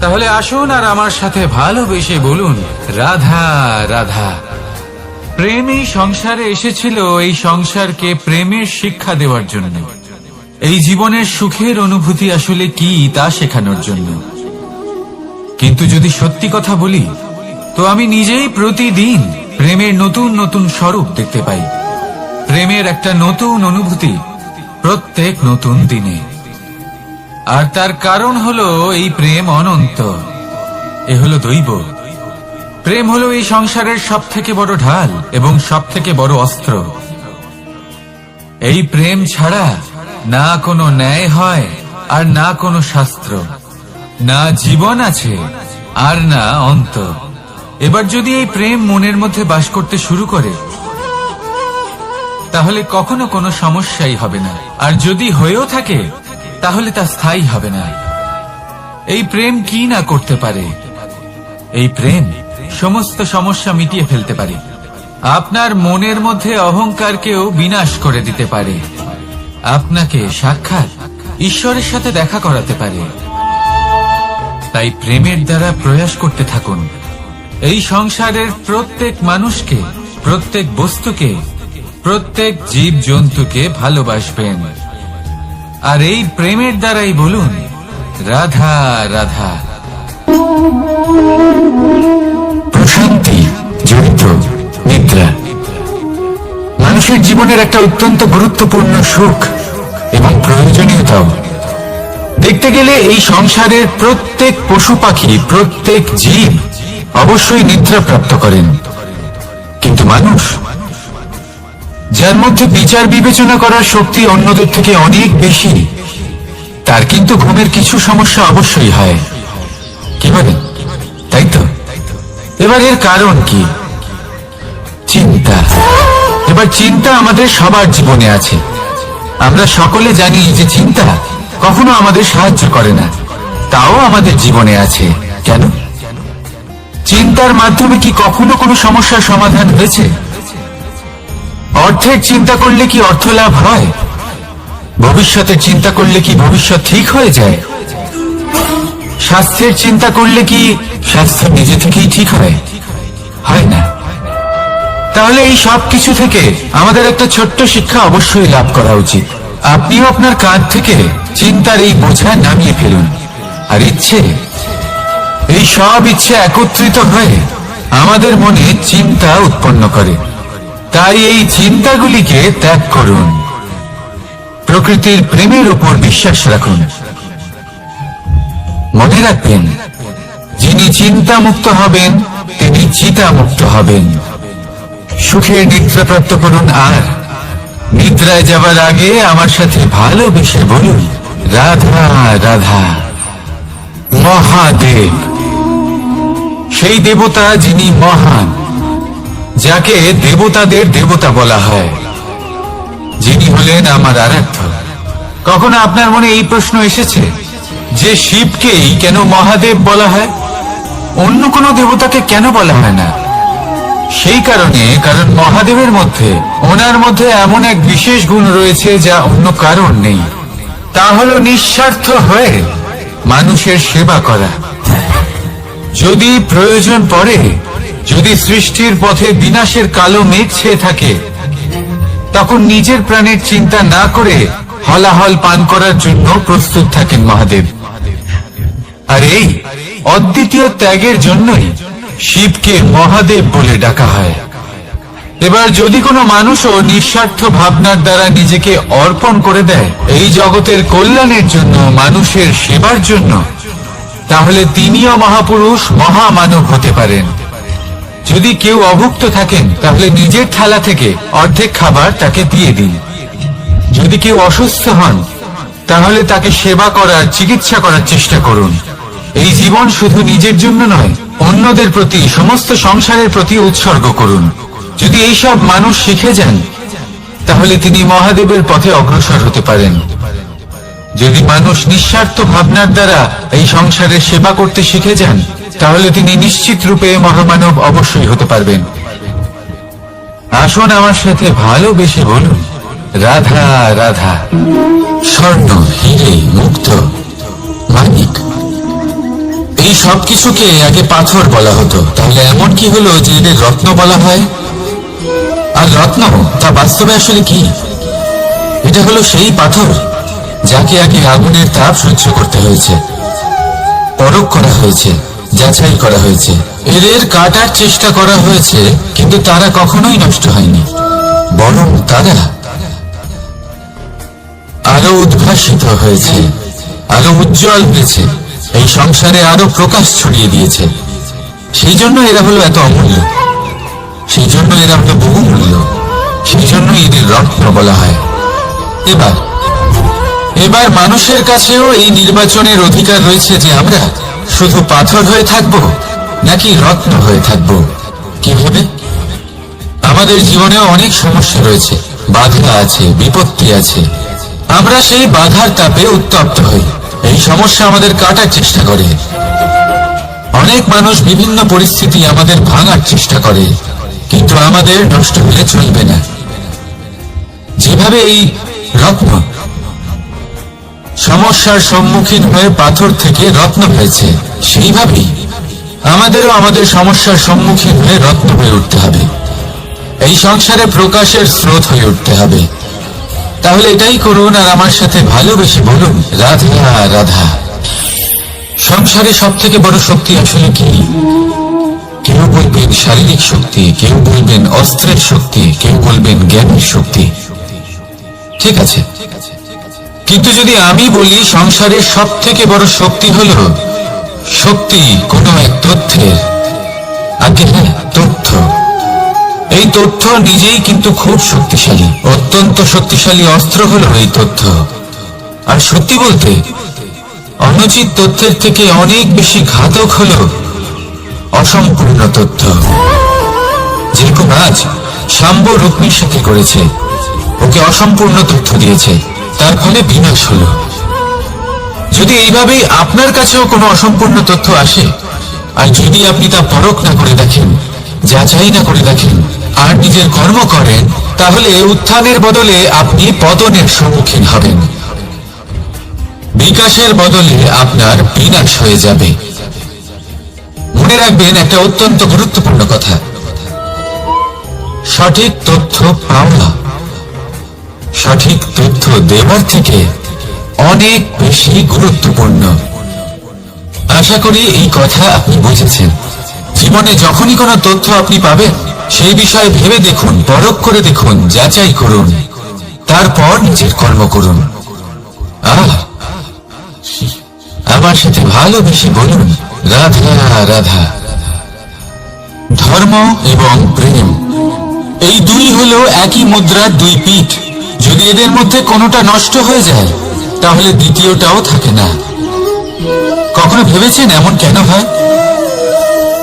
তাহলে আসুন আর আমার সাথে ভালোবেসে বলুন রাধা রাধা। প্রেম এই সংসারে এসেছিল এই সংসারকে প্রেমের শিক্ষা দেওয়ার জন্য, এই জীবনের সুখের অনুভূতি আসলে কি তা শেখানোর জন্য। কিন্তু যদি সত্যি কথা বলি, তো আমি নিজেই প্রতিদিন প্রেমের নতুন নতুন স্বরূপ দেখতে পাই, প্রেমের একটা নতুন অনুভূতি প্রত্যেক নতুন দিনে। আর তার কারণ হলো এই প্রেম অনন্ত, এ হলো দৈব। প্রেম হলো এই সংসারের সব থেকে বড় ঢাল এবং সব থেকে বড় অস্ত্র। এই প্রেম ছাড়া না কোনো ন্যায় হয় আর না কোনো শাস্ত্র, না জীবন আছে আর না অন্ত। এবার যদি এই প্রেম মনের মধ্যে বাস করতে শুরু করে, তাহলে কখনো কোনো সমস্যাই হবে না, আর যদি হয়েও থাকে তাহলে তা স্থায়ী হবে না। এই প্রেম কি না করতে পারে? এই প্রেম সমস্ত সমস্যা মিটিয়ে ফেলতে পারে, আপনার মনের মধ্যে অহংকারকেও বিনাশ করে দিতে পারে, আপনাকে সাক্ষাৎ ঈশ্বরের সাথে দেখা করাতে পারে। তাই প্রেমের দ্বারা প্রয়াস করতে থাকুন এই সংসারের প্রত্যেক মানুষকে, প্রত্যেক বস্তুকে, প্রত্যেক জীব জন্তুকে ভালোবাসবেন। আর এই প্রেমের দ্বারাই বলুন রাধা রাধা। প্রশান্তি, চরিত্র, নিদ্রা মানুষের জীবনের একটা অত্যন্ত গুরুত্বপূর্ণ সুখ এবং প্রয়োজনীয়তাও। দেখতে গেলে এই সংসারের প্রত্যেক পশু পাখি, প্রত্যেক জীব অবশ্যই নিদ্রা প্রাপ্ত করেন, কিন্তু মানুষ, যার মধ্যে বিচার বিবেচনা করার শক্তি অন্যদের থেকে অনেক বেশি, তার কিন্তু ঘুমের কিছু সমস্যা অবশ্যই হয়। কি বলেন? তাই তো? এবার এর কারণ কি? চিন্তা। এবার চিন্তা আমাদের সবার জীবনে আছে। আমরা সকলে জানি যে চিন্তা কখনো আমাদের সাহায্য করে না, তাও আমাদের জীবনে আছে। কেন? চিন্তার মাধ্যমে কি কখনো কোনো সমস্যার সমাধান হয়েছে? অর্থের চিন্তা করলে কি অর্থ লাভ হয়? ভবিষ্যতের চিন্তা করলে কি ভবিষ্যৎ ঠিক হয়ে যায়? স্বাস্থ্যের চিন্তা করলে কি স্বাস্থ্য নিজে থেকেই ঠিক হয়? হয় না। তাহলে এই সব কিছু থেকে আমাদের একটা ছোট্ট শিক্ষা অবশ্যই লাভ করা উচিত। আপনিও আপনার কাঁধ থেকে চিন্তার এই বোঝা নামিয়ে ফেলুন। আর ইচ্ছে, এই সব ইচ্ছে একত্রিত হয়ে আমাদের মনে চিন্তা উৎপন্ন করে। তাই এই চিন্তাগুলিকে ত্যাগ করুন, প্রকৃতির প্রেমের উপর বিশ্বাস রাখুন। মনে রাখবেন, যিনি চিন্তা মুক্ত হবেন তিনি চিতা মুক্ত হবেন। সুখের নিদ্রা প্রাপ্ত করুন আর নিদ্রায় যাবার আগে আমার সাথে ভালোবেসে বলুন, রাধা রাধা। মহাদেব, সেই দেবতা যিনি মহান, যাকে দেবতাদের দেবতা বলা হয়, যিনি হলেন আমার আরাধ্য। কখনো আপনার মনে এই প্রশ্ন এসেছে যে শিবকেই কেন মহাদেব বলা হয়, অন্য কোনো দেবতাকে কেন বলা হয় না? সেই কারণ মহাদেবের মধ্যে, ওনার মধ্যে এমন এক বিশেষ গুণ রয়েছে যা অন্য কারণ নেই। তা হল নিঃস্বার্থ হয়ে মানুষের সেবা করা। যদি প্রয়োজন পড়ে, যদি সৃষ্টির পথে বিনাশের কালো মেঘ ছেয়ে থাকে, তখন নিজের প্রাণের চিন্তা না করে হলাহল পান করার জন্য প্রস্তুত থাকেন মহাদেব। আর এই অদ্বিতীয় ত্যাগের জন্যই শিবকে মহাদেব বলে ডাকা হয়। এবার যদি কোনো মানুষও নিঃস্বার্থ ভাবনার দ্বারা নিজেকে অর্পণ করে দেয় এই জগতের কল্যাণের জন্য, মানুষের সেবার জন্য, তাহলে তিনিও মহাপুরুষ, মহামানব হতে পারেন। যদি কেউ অভুক্ত থাকেন, তাহলে নিজের থালা থেকে অর্ধেক খাবার তাকে দিয়ে দিন। যদি কেউ অসুস্থ হন, তাহলে তাকে সেবা করার, চিকিৎসা করার চেষ্টা করুন। এই জীবন শুধু নিজের জন্য নয়, অন্যদের প্রতি, সমস্ত সংসারের প্রতি উৎসর্গ করুন। যদি এইসব মানুষ শিখে যান, তাহলে তিনি মহাদেবের পথে অগ্রসর হতে পারেন। যদি মানুষ নিঃস্বার্থ ভাবনার দ্বারা এই সংসারের সেবা করতে শিখে যান, তাহলে তিনি নিশ্চিত রূপে মহামানব অবশ্যই হতে পারবেন। আসুন আমার সাথে ভালোবেসে বলুন, রাধা রাধা। স্বর্ণ, হিরে, মুক্ত, মানিক, এই সব কিছুকে আগে পাথর বলা হতো। তাহলে এমন কি হলো যে এদের রত্ন বলা হয়? আর রত্ন তা বাস্তবে আসলে কি? এটা হলো সেই পাথর যাকে আগে আগুনের তাপ সহ্য করতে হয়েছে, পরখ করা হয়েছে, যাচাই করা হয়েছে, এদের কাটার চেষ্টা করা হয়েছে, কিন্তু তারা কখনোই নষ্ট হয়নি, বরং তারা আরো উদ্ভাসিত হয়েছে, আরো উজ্জ্বল হয়েছে, এই সংসারে আরো প্রকাশ ছড়িয়ে দিয়েছে। সেই জন্য এরা হলো এত অমূল্য, সেই জন্য এরা হলো বহুমূল্য, সেই জন্য এদের রত্ন বলা হয়। এবার মানুষের কাছেও এই নির্বাচনের অধিকার রয়েছে যে আমরা শুধু পাথর হয়ে থাকব নাকি রত্ন হয়ে থাকব। কিভাবে? আমাদের জীবনেও অনেক সমস্যা রয়েছে, বাধা আছে, বিপত্তি আছে। আমরা সেই বাধার তাপে উত্তপ্ত হই, এই সমস্যা আমাদের কাটার চেষ্টা করে। অনেক মানুষ বিভিন্ন পরিস্থিতি আমাদের ভাঙার চেষ্টা করে, কিন্তু আমাদের নষ্ট হলে চলবে না। যেভাবে এই রত্ন সমস্যার সম্মুখীন হয়ে পাথর থেকে রত্ন হয়েছে, সেইভাবেই আমাদেরও আমাদের সমস্যার সম্মুখীন হয়ে রত্ন হয়ে উঠতে হবে, এই সংসারে প্রকাশের স্রোত হয়ে উঠতে হবে। তাহলে এটাই করুন আর আমার সাথে ভালোবেসে বলুন, রাধা রাধা। সংসারে সব থেকে বড় শক্তি আসলে কি? কেউ বলবেন শারীরিক শক্তি, কেউ বলবেন অস্ত্রের শক্তি, কেউ বলবেন জ্ঞানের শক্তি। ঠিক আছে, কিন্তু যদি আমি বলি সংসারের সব থেকে বড় শক্তি হল শক্তি কোনো এক তথ্যের, আগে হ্যাঁ, তথ্য। এই তথ্য নিজেই কিন্তু খুব শক্তিশালী, অত্যন্ত শক্তিশালী অস্ত্র হলো এই তথ্য। আর সত্যি বলতে অনুচিত তথ্যের থেকে অনেক বেশি ঘাতক হলো অসম্পূর্ণ তথ্য। যেরকম আজ শাম্ব রুক্মির সাথে করেছে, ওকে অসম্পূর্ণ তথ্য দিয়েছে, তার ফলে বিনাশ হলো। যদি এইভাবেই আপনার কাছেও কোনো অসম্পূর্ণ তথ্য আসে, আর যদি আপনি তা পরখ না করে দেখেন, যাচাই না করে দেখেন, আর নিজের কর্ম করেন, তাহলে উত্থানের বদলে আপনি পতনের সম্মুখীন হবেন, বিকাশের বদলে আপনার বিনাশ হয়ে যাবে। মনে রাখবেন একটা অত্যন্ত গুরুত্বপূর্ণ কথা, সঠিক তথ্য পাওয়া সঠিক তথ্য দেবার থেকে অনেক বেশি গুরুত্বপূর্ণ। আশা করি এই কথা আপনি বুঝেছেন। জীবনে যখনই কোনো তথ্য আপনি পাবেন, সেই বিষয়ে ভেবে দেখুন, পরখ করে দেখুন, যাচাই করুন, তারপর নিজের কর্ম করুন। আমার সাথে ভালোবেসে বলুন, রাধা রাধা। ধর্ম এবং প্রেম, এই দুই হলো একই মুদ্রার দুই পিঠ। যদি এদের মধ্যে কোনোটা নষ্ট হয়ে যায় তাহলে দ্বিতীয়টাও থাকে না। কখনো ভেবেছেন এমন কেন হয়?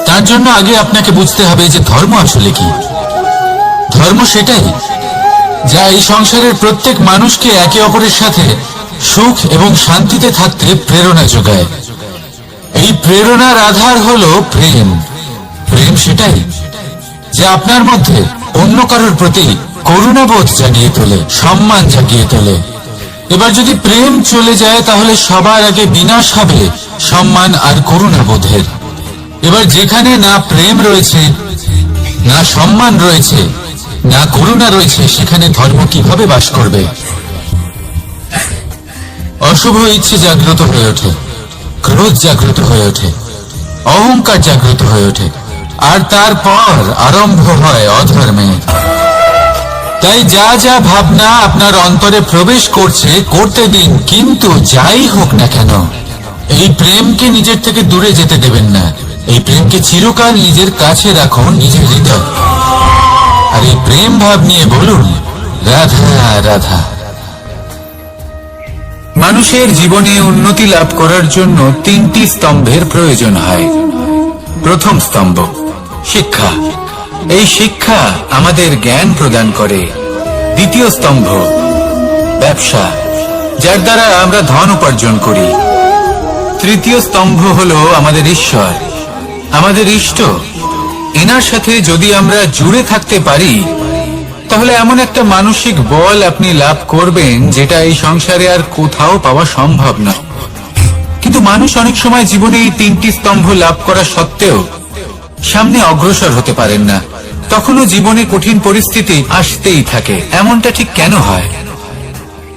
তার জন্য আগে আপনাকে বুঝতে হবে যে ধর্ম আসলে কি। ধর্ম সেটাই যা এই সংসারের প্রত্যেক মানুষকে একে অপরের সাথে সুখ এবং শান্তিতে থাকতে প্রেরণা যোগায়। এই প্রেরণার আধার হলো প্রেম। প্রেম সেটাই যা আপনার মধ্যে অন্য কারোর প্রতি করুণাবোধ জাগিয়ে তোলে, সম্মান জাগিয়ে তোলে। এবার যদি প্রেম চলে যায় তাহলে সবার আগে বিনাশ হবে সম্মান আর করুণাবোধের। এবার যেখানে না প্রেম রয়েছে, না সম্মান রয়েছে, না করুণা রয়েছে, সেখানে ধর্ম কিভাবে বাস করবে? অশুভ ইচ্ছে জাগ্রত হয়ে ওঠে, ক্রোধ জাগ্রত হয়ে ওঠে, অহংকার জাগ্রত হয়ে ওঠে, আর তারপর আরম্ভ হয় অধর্মে। তাই যা যা ভাবনা আপনার অন্তরে প্রবেশ করছে করতে দিন, কিন্তু যাই হোক না কেন এই প্রেমকে নিজের থেকে দূরে যেতে দেবেন না। এই প্রেমকে চিরকাল নিজের কাছে রাখুন, নিজের হৃদয়। আর এই প্রেম ভাব নিয়ে বলুন, রাধা রাধা। মানুষের জীবনে উন্নতি লাভ করার জন্য তিনটি স্তম্ভের প্রয়োজন হয়। প্রথম স্তম্ভ শিক্ষা। এই শিক্ষা আমাদের জ্ঞান প্রদান করে। দ্বিতীয় স্তম্ভ ব্যবসা, যার দ্বারা আমরা ধন উপার্জন করি। তৃতীয় স্তম্ভ হলো আমাদের ঈশ্বর, আমাদের ইষ্ট। এনার সাথে যদি আমরা জুড়ে থাকতে পারি তাহলে এমন একটা মানসিক বল আপনি লাভ করবেন যেটা এই সংসারে আর কোথাও পাওয়া সম্ভব না। কিন্তু মানুষ অনেক সময় জীবনে এই তিনটি স্তম্ভ লাভ করা সত্ত্বেও সামনে অগ্রসর হতে পারেন না। তখনও জীবনে কঠিন পরিস্থিতি আসতেই থাকে। এমনটা ঠিক কেন হয়?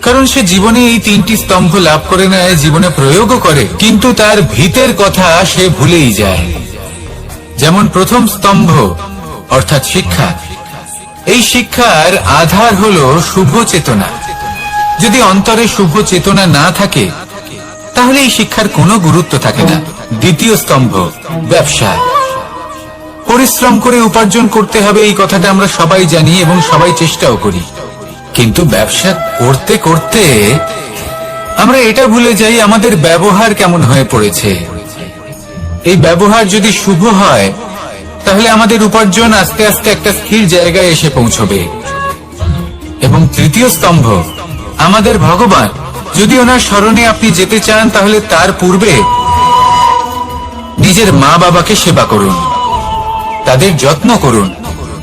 কারণ সে জীবনে এই তিনটি স্তম্ভ লাভ করে নেয়, জীবনে প্রয়োগও করে, কিন্তু তার ভিতের কথা সে ভুলেই যায়। যেমন প্রথম স্তম্ভ অর্থাৎ শিক্ষা। এই শিক্ষার আধার হলো শুভ চেতনা। যদি অন্তরে শুভ চেতনা না থাকে তাহলে এই শিক্ষার কোনো গুরুত্ব থাকে না। দ্বিতীয় স্তম্ভ ব্যবসা। পরিশ্রম করে উপার্জন করতে হবে, এই কথাটা আমরা সবাই জানি এবং সবাই চেষ্টাও করি। কিন্তু ব্যবসা করতে করতে আমরা এটা ভুলে যাই আমাদের ব্যবহার কেমন হয়ে পড়েছে। এই ব্যবহার যদি শুভ হয় তাহলে আমাদের উপার্জন আস্তে আস্তে একটা স্থির জায়গায় এসে পৌঁছবে। এবং তৃতীয় স্তম্ভ আমাদের ভগবান। যদি ওনার স্মরণে আপনি যেতে চান তাহলে তার পূর্বে নিজের মা বাবাকে সেবা করুন, তাদের যত্ন করুন,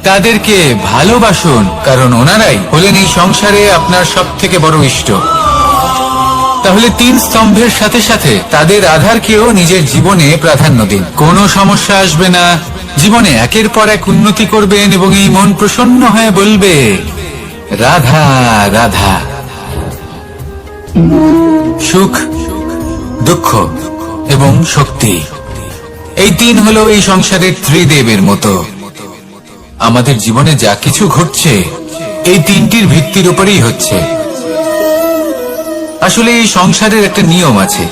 তাদেরকে ভালোবাসুন, কারণ ওনারাই হলেন এই সংসারে আপনার সব থেকে বড় ইষ্ট। তাহলে তিন স্তম্ভের সাথে সাথে তাদের আধারকেও নিজের জীবনে প্রাধান্য দিন। কোনো সমস্যা আসবে না, জীবনে একের পর এক উন্নতি করবেন এবং এই মন প্রসন্ন হয়ে বলবে রাধা রাধা। সুখ, দুঃখ এবং শক্তি, এই তিন হলো এই সংসারের ত্রিদেবের মতো। আমাদের জীবনে যা কিছু ঘটছে এই তিনটির ভিত্তির উপরেই হচ্ছে। আসলে এই সংসারের একটা নিয়ম আছে,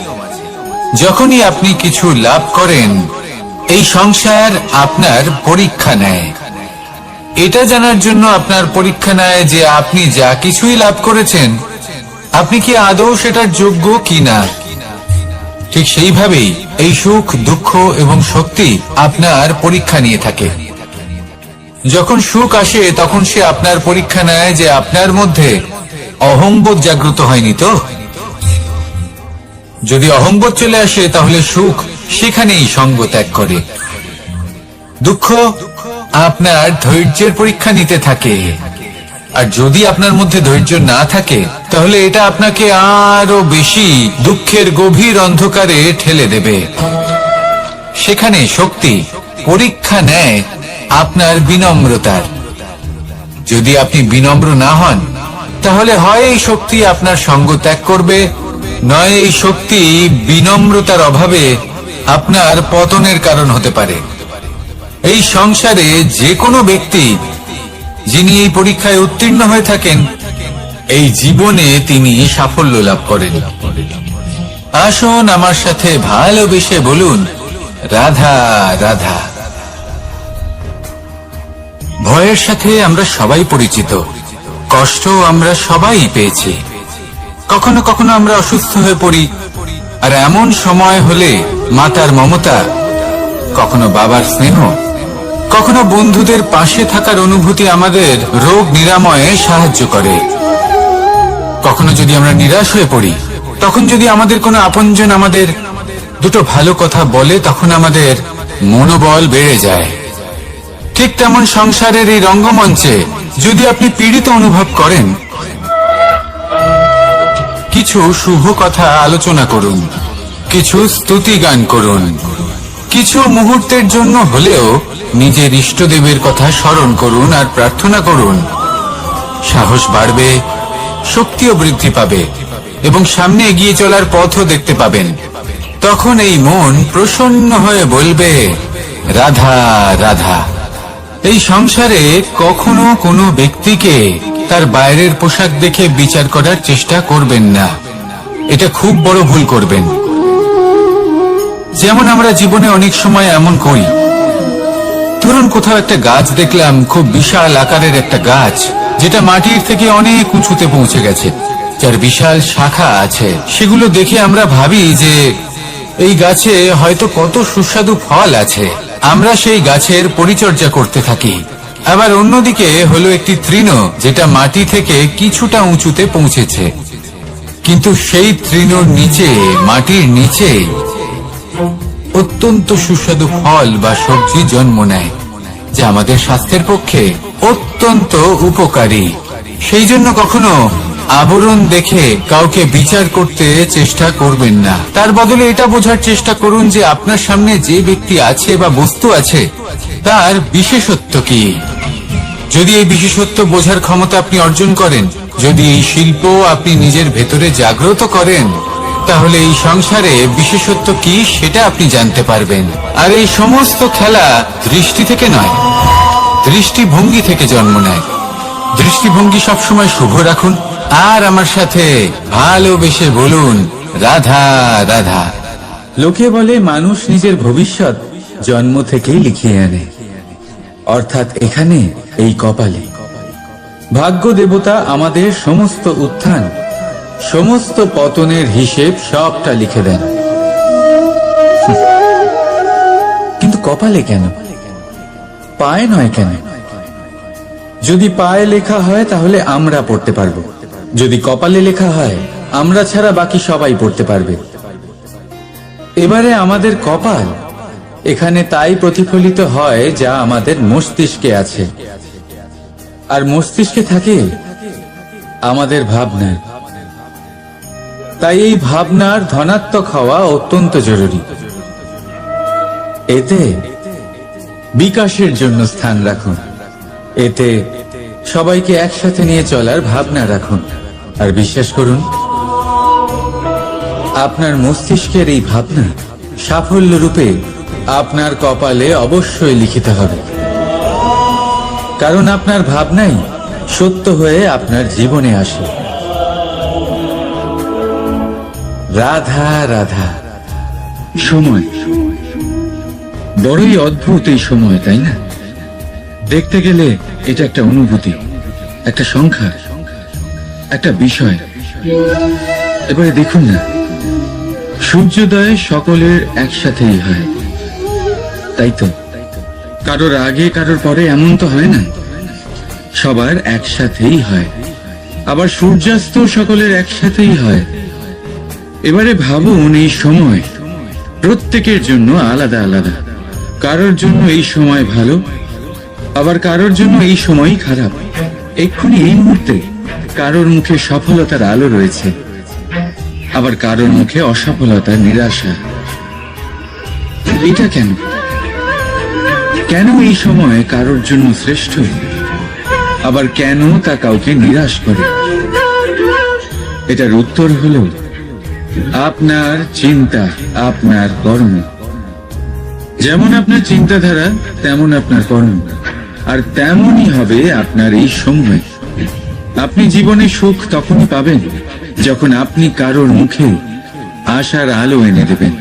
যখনই আপনি কিছু লাভ করেন এই সংসার আপনার পরীক্ষা নেয়। এটা জানার জন্য আপনার পরীক্ষা নেয় যে আপনি যা কিছুই লাভ করেছেন আপনি কি আদৌ সেটার যোগ্য কিনা। ঠিক সেইভাবেই এই সুখ, দুঃখ এবং শক্তি আপনার পরীক্ষা নিয়ে থাকে। যখন সুখ আসে তখন সে আপনার পরীক্ষা নেয় যে আপনার মধ্যে অহংবোধ জাগ্রত হয়নি তো। যদি অহংবোধ চলে আসে তাহলে সুখ সেখানেই সঙ্গ ত্যাগ করে। দুঃখ আপনার ধৈর্যের পরীক্ষা নিতে থাকে, আর যদি আপনার মধ্যে ধৈর্য না থাকে তাহলে এটা আপনাকে আরো বেশি দুঃখের গভীর অন্ধকারে ঠেলে দেবে। সেখানে শক্তি পরীক্ষা নেয় আপনার বিনম্রতার। যদি আপনি বিনম্র না হন তাহলে হয় এই শক্তি আপনার সঙ্গ ত্যাগ করবে, নয় এই শক্তি বিনম্রতার অভাবে আপনার পতনের কারণ হতে পারে। এই সংসারে যে কোনো ব্যক্তি যিনি এই পরীক্ষায় উত্তীর্ণ হয়ে থাকেন এই জীবনে তিনি সাফল্য লাভ করেন। আসুন আমার সাথে ভালোবেসে বলুন রাধা রাধা। ভয়ের সাথে আমরা সবাই পরিচিত, কষ্ট আমরা সবাই পেয়েছি। কখনো কখনো আমরা অসুস্থ হয়ে পড়ি, আর এমন সময় হলে মাতার মমতা, কখনো বাবার স্নেহ, কখনো বন্ধুদের পাশে থাকার অনুভূতি আমাদের রোগ নিরাময়ে সাহায্য করে। কখনো যদি আমরা নিরাশ হয়ে পড়ি, তখন যদি আমাদের কোনো আপনজন আমাদের দুটো ভালো কথা বলে, তখন আমাদের মনোবল বেড়ে যায়। ঠিক তেমন সংসারের এই রঙ্গমঞ্চে যদি আপনি পীড়িত অনুভব করেন, কিছু শুভ কথা আলোচনা করুন, কিছু স্তুতি গান করুন, কিছু মুহূর্তের জন্য হলেও নিজের ইষ্টদেবের কথা স্মরণ করুন আর প্রার্থনা করুন। সাহস বাড়বে, শক্তিও বৃদ্ধি পাবে এবং সামনে এগিয়ে চলার পথও দেখতে পাবেন। তখন এই মন প্রসন্ন হয়ে বলবে, রাধা রাধা। এই সংসারে কখনো কোনো ব্যক্তিকে তার বাইরের পোশাক দেখে বিচার করার চেষ্টা করবেন না, এটা খুব বড় ভুল করবেন। যেমন আমরা জীবনে অনেক সময় এমন করি, ধরুন কোথাও একটা গাছ দেখলাম, খুব বিশাল আকারের একটা গাছ, যেটা মাটির থেকে অনেক উঁচুতে পৌঁছে গেছে, যার বিশাল শাখা আছে। সেগুলো দেখে আমরা ভাবি যে এই গাছে হয়তো কত সুস্বাদু ফল আছে, আমরা সেই গাছের পরিচর্যা করতে থাকি। আবার অন্যদিকে হলো একটি তৃণ, যেটা মাটি থেকে কিছুটা উঁচুতে পৌঁছেছে, কিন্তু সেই তৃণর নিচে, মাটির নিচে অত্যন্ত সুস্বাদু ফল বা সবজি জন্ম নেয়, যা আমাদের স্বাস্থ্যের পক্ষে অত্যন্ত উপকারী। সেই জন্য কখনো আবরণ দেখে কাউকে বিচার করতে চেষ্টা করবেন না। তার বদলে এটা বোঝার চেষ্টা করুন যে আপনার সামনে যে ব্যক্তি আছে বা বস্তু আছে, তার বিশেষত্ব কি। যদি এই বিশেষত্ব বোঝার ক্ষমতা আপনি অর্জন করেন, যদি এই শিল্প আপনি নিজের ভেতরে জাগ্রত করেন, তাহলে এই সংসারে বিশেষত্ব কি সেটা আপনি জানতে পারবেন। আর এই সমস্ত খেলা দৃষ্টি থেকে নয়, দৃষ্টিভঙ্গি থেকে জন্ম নেয়। দৃষ্টিভঙ্গি সবসময় শুভ রাখুন, আর আমার সাথে ভালোবেসে বলুন, রাধা রাধা। লোকে বলে মানুষ নিজের ভবিষ্যৎ জন্ম থেকেই লিখিয়ে আনে, অর্থাৎ এখানে এই কপালে। ভাগ্য দেবতা আমাদের সমস্ত উত্থান, সমস্ত পতনের হিসেব সবটা লিখে দেন। কিন্তু কপালে কেন, পায়ে নয় কেন? যদি পায়ে লেখা হয় তাহলে আমরা পড়তে পারবো, যদি কপালে লেখা হয় আমরা ছাড়া বাকি সবাই পড়তে পারবে। এবারে আমাদের কপাল এখানে তাই প্রতিফলিত হয় যা আমাদের মস্তিষ্কে আছে, আর মস্তিষ্কে থাকে আমাদের ভাবনা। তাই এই ভাবনার ধনাত্মক হওয়া অত্যন্ত জরুরি। এতে বিকাশের জন্য স্থান রাখুন, এতে সবাইকে একসাথে নিয়ে চলার ভাবনা রাখুন, আর বিশ্বাস করুন আপনার মস্তিষ্কের এই ভাবনা সাফল্য রূপে আপনার কপালে অবশ্যই লিখিত হবে। কারণ আপনার ভাবনাই সত্য হয়ে আপনার জীবনে আসে। রাধা রাধা। সময় বড়ই অদ্ভুত, এই সময়, তাই না? দেখতে গেলে এটা একটা অনুভূতি, একটা সংখ্যা, একটা বিষয়। এবারে দেখুন না, সূর্যোদয় সকলের একসাথেই হয়, তাই তো? কারোর আগে কারোর পরে এমন তো হয় না, সবার একসাথেই হয়। আবার সূর্যাস্ত সকলের একসাথেই হয়। এবারে ভাবুন, এই সময় প্রত্যেকের জন্য আলাদা আলাদা। কারোর জন্য এই সময় ভালো, আবার কারোর জন্য এই সময়ই খারাপ। এক্ষুনি এই মুহূর্তে কারোর মুখে সফলতার আলো রয়েছে, আবার কারোর মুখে অসফলতার নিরাশা। এটা কেন? কেন এই সময় কারোর জন্য শ্রেষ্ঠ, আবার কেন তা কাউকে নিরাশ করে? এটার উত্তর হলো আপনার চিন্তা, আপনার কর্ম। যেমন আপনার চিন্তাধারা, তেমন আপনার কর্ম, আর তেমনই হবে আপনার এই সময়। আপনি জীবনে সুখ তখনই পাবেন যখন আপনি কারোর মুখে আশার আলো এনে দেবেন।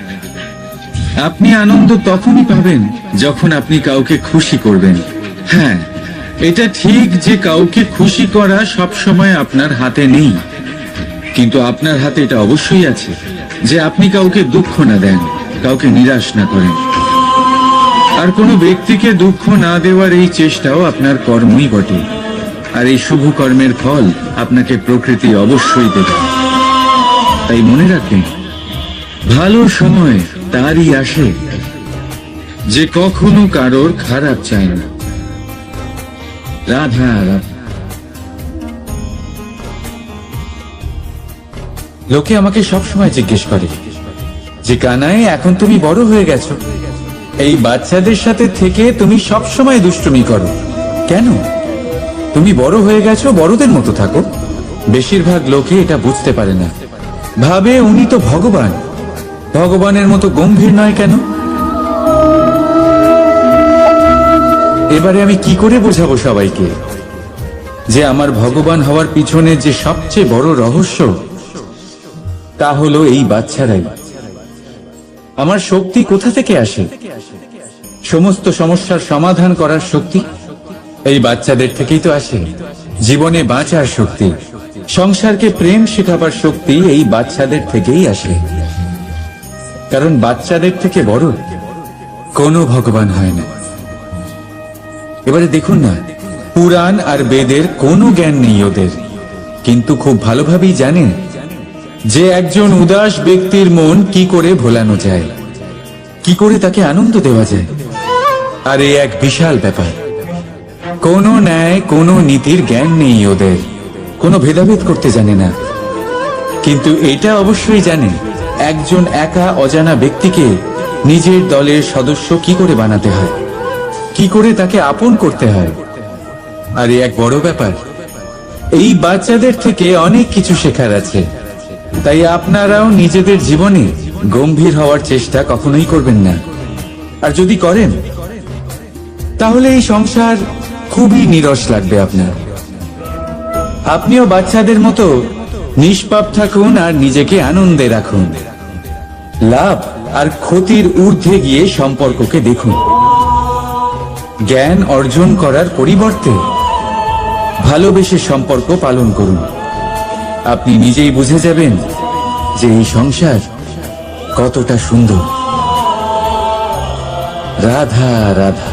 আপনি আনন্দ তখনই পাবেন যখন আপনি কাউকে খুশি করবেন। হ্যাঁ, এটা ঠিক যে কাউকে খুশি করা সব সময় আপনার হাতে নেই, কিন্তু আপনার হাতে এটা অবশ্যই আছে যে আপনি কাউকে দুঃখ না দেন, কাউকে নিরাশ না করেন। আর কোনো ব্যক্তিকে দুঃখ না দেওয়ার এই চেষ্টাও আপনার কর্মই বটে। আর এই শুভ কর্মের ফল আপনাকে প্রকৃতি অবশ্যই দেবে। তাই মনে রাখবেন, ভালো সময় তারই আসে যে কখনো কারোর খারাপ চায় না। রাধা রাধা। লোকে আমাকে সবসময় জিজ্ঞেস করে যে কানাই, এখন তুমি বড় হয়ে গেছো, এই বাচ্চাদের সাথে থেকে তুমি সবসময় দুষ্টুমি করো কেন? তুমি বড় হয়ে গেছো, বড়দের মতো থাকো। বেশিরভাগ লোকে এটা বুঝতে পারে না, ভাবে উনি তো ভগবান, ভগবানের মতো গম্ভীর নয় কেন? এবারে আমি কি করে বোঝাবো সবাইকে যে আমার ভগবান হওয়ার পিছনে যে সবচেয়ে বড় রহস্য, তা হলো এই বাচ্চারাই। আমার শক্তি কোথা থেকে আসে? সমস্ত সমস্যার সমাধান করার শক্তি এই বাচ্চাদের থেকেই তো আসে। জীবনে বাঁচার শক্তি, সংসারকে প্রেম শেখাবার শক্তি এই বাচ্চাদের থেকেই আসে। কারণ বাচ্চাদের থেকে বড় কোনো ভগবান হয় না। এবারে দেখুন না, পুরাণ আর বেদের কোনো জ্ঞান নেই ওদের, কিন্তু খুব ভালোভাবেই জানেন যে একজন উদাস ব্যক্তির মন কি করে ভোলানো যায়, কি করে তাকে আনন্দ দেওয়া যায়। আর এই এক বিশাল ব্যাপার। কোনো ন্যায়, কোনো নীতির জ্ঞান নেই ওদের, কোনো ভেদাভেদ করতে জানে না। কিন্তু এটা অবশ্যই জানে একজন একা অজানা ব্যক্তিকে নিজের দলের সদস্য কি করে বানাতে হয়, কি করে তাকে আপন করতে হয়। আর এই এক বড় ব্যাপার। এই বাচ্চাদের থেকে অনেক কিছু শেখার আছে। তাই আপনারাও নিজেদের জীবনে গম্ভীর হওয়ার চেষ্টা কখনোই করবেন না। আর যদি করেন তাহলে এই সংসার খুবই নিরস লাগবে আপনার। আপনিও বাচ্চাদের মতো নিষ্পাপ থাকুন আর নিজেকে আনন্দে রাখুন। লাভ আর ক্ষতির ঊর্ধ্বে গিয়ে সম্পর্ককে দেখুন। জ্ঞান অর্জন করার পরিবর্তে ভালোবেসে সম্পর্ক পালন করুন। আপনি নিজেই বুঝে যাবেন যে এই সংসার কতটা সুন্দর। রাধা রাধা।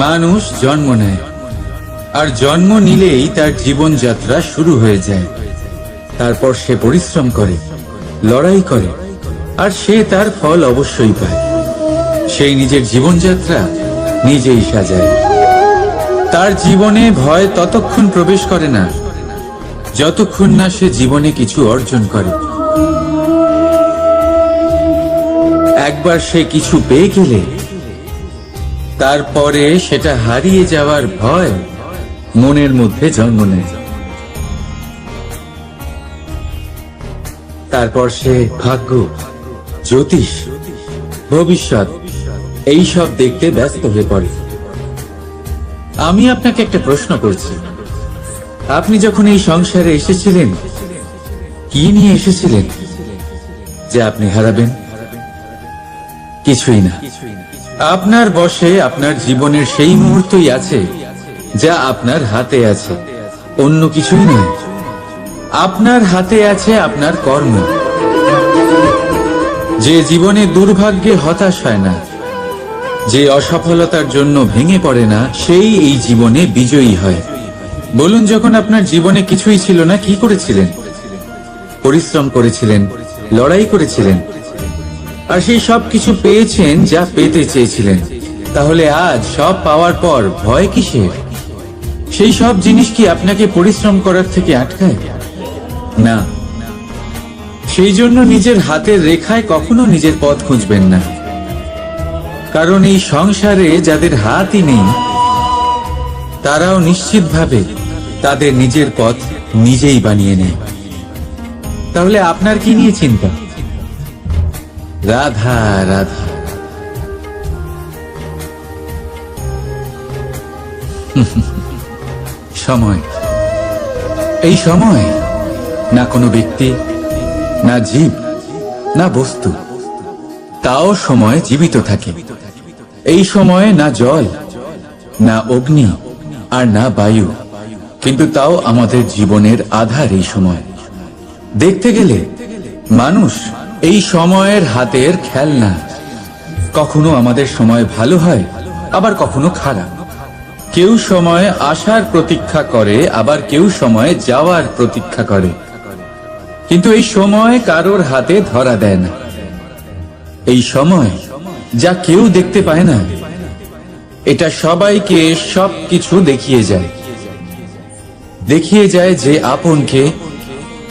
মানুষ জন্ম নেয়, আর জন্ম নিলেই তার জীবনযাত্রা শুরু হয়ে যায়। তারপর সে পরিশ্রম করে, লড়াই করে, আর সে তার ফল অবশ্যই পায়। সেই নিজের জীবনযাত্রা নিজেই সাজায়। তার জীবনে ভয় ততক্ষণ প্রবেশ করে না যতক্ষণ না সে জীবনে কিছু অর্জন করে। একবার সে কিছু পেয়ে গেলে তারপরে সেটা হারিয়ে যাওয়ার ভয় মনের মধ্যে জন্ম নেয়। তারপর সে ভাগ্য, জ্যোতিষ, ভবিষ্যৎ এইসব দেখতে ব্যস্ত হয়ে পড়ে। আমি আপনাকে একটা প্রশ্ন করছি, আপনি যখন এই সংসারে এসেছিলেন কি নিয়ে এসেছিলেন যে আপনি হারাবেন? কিছুই না। আপনার বশে আপনার জীবনের সেই মুহূর্তই আছে যা আপনার হাতে আছে, অন্য কিছুই নয়। আপনার হাতে আছে আপনার কর্ম। যে জীবনে দুর্ভাগ্যে হতাশ হয় না, যে অসফলতার জন্য ভেঙে পড়ে না, সেই এই জীবনে বিজয়ী হয়। বলুন, যখন আপনার জীবনে কিছুই ছিল না, কি করেছিলেন? পরিশ্রম করেছিলেন, লড়াই করেছিলেন, আর সেই সব কিছু পেয়েছেন যা পেতে চেয়েছিলেন। তাহলে আজ সব পাওয়ার পর ভয় কিসের? সেই সব জিনিস কি আপনাকে পরিশ্রম করার থেকে আটকায়? না। সেই জন্য নিজের হাতের রেখায় কখনো নিজের পথ খুঁজবেন না। কারণ এই সংসারে যাদের হাতই নেই তারাও নিশ্চিতভাবে তাদের নিজের পথ নিজেই বানিয়ে নেয়। তাহলে আপনার কি নিয়ে চিন্তা? রাধা রাধা। সময়, এই সময় না কোনো ব্যক্তি, না জীব, না বস্তু, তাও সময় জীবিত থাকে। এই সময়ে না জল, না অগ্নি আর না বায়ু, কিন্তু তাও আমাদের জীবনের আধার এই সময়। দেখতে গেলে মানুষ এই সময়ের হাতের খেলনা। কখনো আমাদের সময় ভালো হয়, আবার কখনো খারাপ। কেউ সময় আসার প্রতীক্ষা করে, আবার কেউ সময় যাওয়ার প্রতীক্ষা করে, কিন্তু এই সময় কারোর হাতে ধরা দেয় না। এই সময় যা কেউ দেখতে পায় না, এটা সবাইকে সবকিছু দেখিয়ে যায়। দেখিয়ে যায় যে আপনকে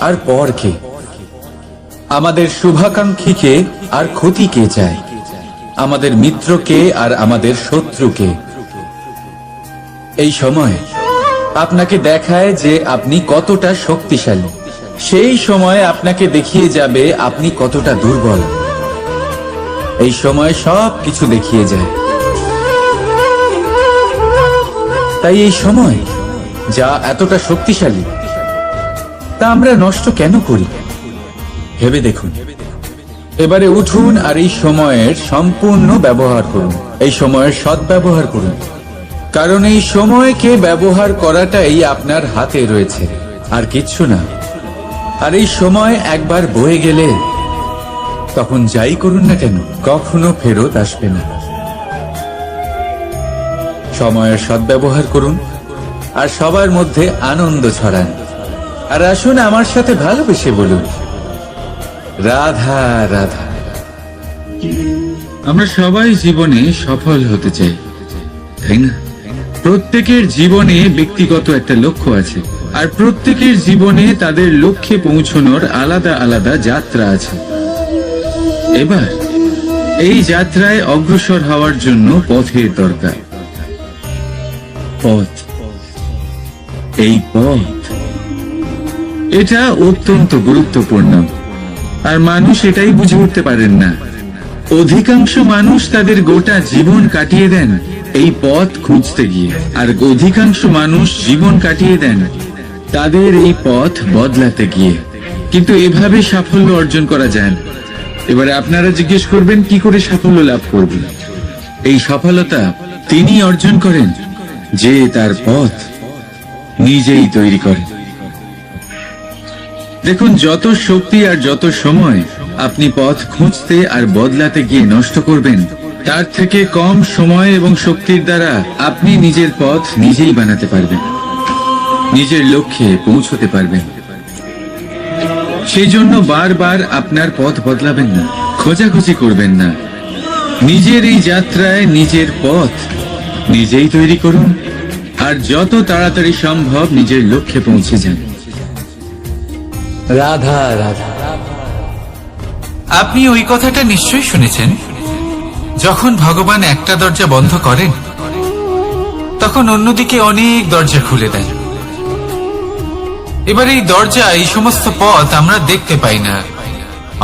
আর পরকে, আমাদের শুভাকাঙ্ক্ষীকে আর ক্ষতিকে চায়, আমাদের মিত্রকে আর আমাদের শত্রুকে। এই সময় আপনাকে দেখায় যে আপনি কতটা শক্তিশালী, সেই সময় আপনাকে দেখিয়ে যাবে আপনি কতটা দুর্বল। এই সময় সব কিছু দেখিয়ে যায়। তাই এই সময় যা এতটা শক্তিশালী, তা আমরা নষ্ট কেন করি? ভেবে দেখুন। এবারে উঠুন আর এই সময়ের সম্পূর্ণ ব্যবহার করুন, এই সময়ের সদ্ব্যবহার করুন, কারণ এই সময়কে ব্যবহার করাটাই আপনার হাতে রয়েছে, আর কিচ্ছু না। আর এই সময় একবার বয়ে গেলে তখন যাই করুন না কেন, কখনো ফেরত আসবে না। সময়ের সদ্ব্যবহার করুন আর সবার মধ্যে আনন্দ ছড়ান। আর আসুন আমার সাথে ভালোবেসে বলুন, রাধা রাধা। আমরা সবাই জীবনে সফল হতে চাই, তাই না? প্রত্যেকের জীবনে ব্যক্তিগত একটা লক্ষ্য আছে, আর প্রত্যেকের জীবনে তাদের লক্ষ্যে পৌঁছানোর আলাদা আলাদা যাত্রা আছে। এবার এই যাত্রায় অগ্রসর হওয়ার জন্য পথের দরকার। পথ, এই পথ, এটা অত্যন্ত গুরুত্বপূর্ণ। আর মানুষ এটাই বুঝে উঠতে পারেন না। অধিকাংশ মানুষ তাদের গোটা জীবন কাটিয়ে দেন এই পথ খুঁজতে গিয়ে, আর অধিকাংশ মানুষ জীবন কাটিয়ে দেন তাদের এই পথ বদলাতে গিয়ে। কিন্তু এভাবে সাফল্য অর্জন করা যায় না। এবারে আপনারা জিজ্ঞেস করবেন, কি করে সাফল্য লাভ করবেন? এই সফলতা তিনি অর্জন করেন যে তার পথ নিজেই তৈরি করেন। দেখুন, যত শক্তি আর যত সময় আপনি পথ খুঁজতে আর বদলাতে গিয়ে নষ্ট করবেন, তার থেকে কম সময় এবং শক্তির দ্বারা আপনি নিজের পথ নিজেই বানাতে পারবেন, নিজের লক্ষ্যে পৌঁছতে পারবেন। সেই জন্য বারবার আপনার পথ বদলাবেন না, খোঁজাখুঁজি করবেন না। নিজের এই যাত্রায় নিজের পথ নিজেই তৈরি করুন, আর যত তাড়াতাড়ি সম্ভব নিজের লক্ষ্যে পৌঁছে যান। রাধা রাধা। আপনি ওই কথাটা নিশ্চয়ই শুনেছেন, যখন ভগবান একটা দরজা বন্ধ করেন, তখন অন্যদিকে অনেক দরজা খুলে দেন। এবার এই দরজা, এই সমস্ত পথ আমরা দেখতে পাই না,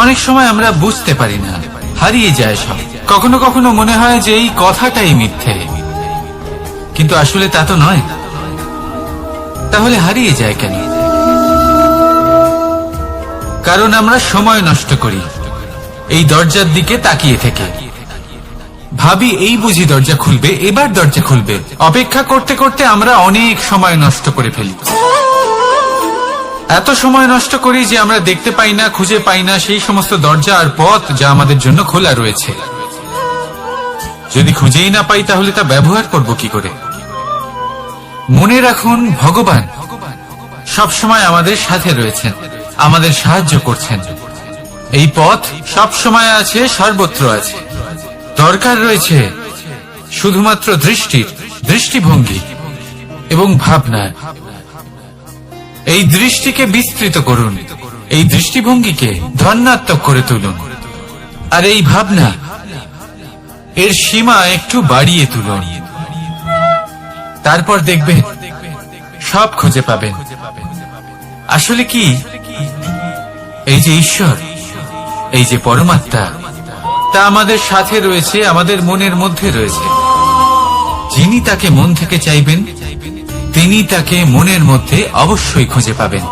অনেক সময় আমরা বুঝতে পারি না, হারিয়ে যায় সব। কখনো কখনো মনে হয় যে এই কথাটাই মিথ্যে, কিন্তু আসলে তা তো নয়। তাহলে হারিয়ে যায় কেন? কারণ আমরা সময় নষ্ট করি এই দরজার দিকে তাকিয়ে থেকে। ভাবি এই বুঝি দরজা খুলবে, এবার দরজা খুলবে। অপেক্ষা করতে করতে আমরা অনেক সময় নষ্ট করে ফেলি। এত সময় নষ্ট করি যে আমরা দেখতে পাই না, খুঁজে পাই না সেই সমস্ত দরজা আর পথ যা আমাদের জন্য খোলা রয়েছে। যদি খুঁজেই না পাই, তাহলে তা ব্যবহার করব কি করে? মনে রাখুন, ভগবান সবসময় আমাদের সাথে রয়েছেন, আমাদের সাহায্য করছেন। এই পথ সব সময় আছে, সর্বত্র আছে। দরকার রয়েছে শুধুমাত্র দৃষ্টির, দৃষ্টিভঙ্গি এবং ভাবনা। এই দৃষ্টিকে বিস্তৃত করুন, এই দৃষ্টিভঙ্গিকে ধনাত্মক করে তুলুন, আর এই ভাবনা, এর সীমা একটু বাড়িয়ে তুলুন। তারপর দেখবেন সব খুঁজে পাবেন। আসলে কি, এই যে ঈশ্বর, এই যে পরমাত্মা, তা আমাদের সাথে রয়েছে, আমাদের মনের মধ্যে রয়েছে। যিনি তাকে মন থেকে চাইবেন, তিনি তাকে মনের মধ্যে অবশ্যই খুঁজে পাবেন।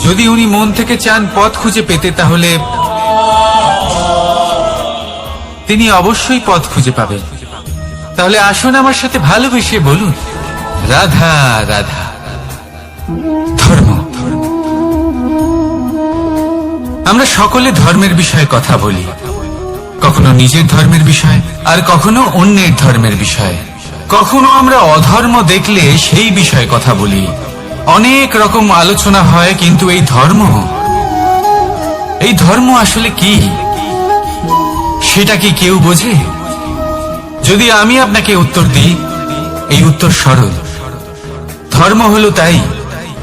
যদি উনি মন থেকে চান পথ খুঁজে পেতে, তাহলে তিনি অবশ্যই পথ খুঁজে পাবেন। তাহলে আসুন আমার সাথে ভালোবেসে বলুন, রাধা রাধা। ধর্ম, আমরা সকলে ধর্মের বিষয়ে কথা বলি, কখনো নিজের ধর্মের বিষয়, আর কখনো অন্যের ধর্মের বিষয়। কখনো আমরা অধর্ম দেখলে সেই বিষয়ে কথা বলি। অনেক রকম আলোচনা হয়, কিন্তু এই ধর্ম আসলে কি, সেটা কি কেউ বোঝে? যদি আমি আপনাকে উত্তর দিই, এই উত্তর সরল। ধর্ম হলো তাই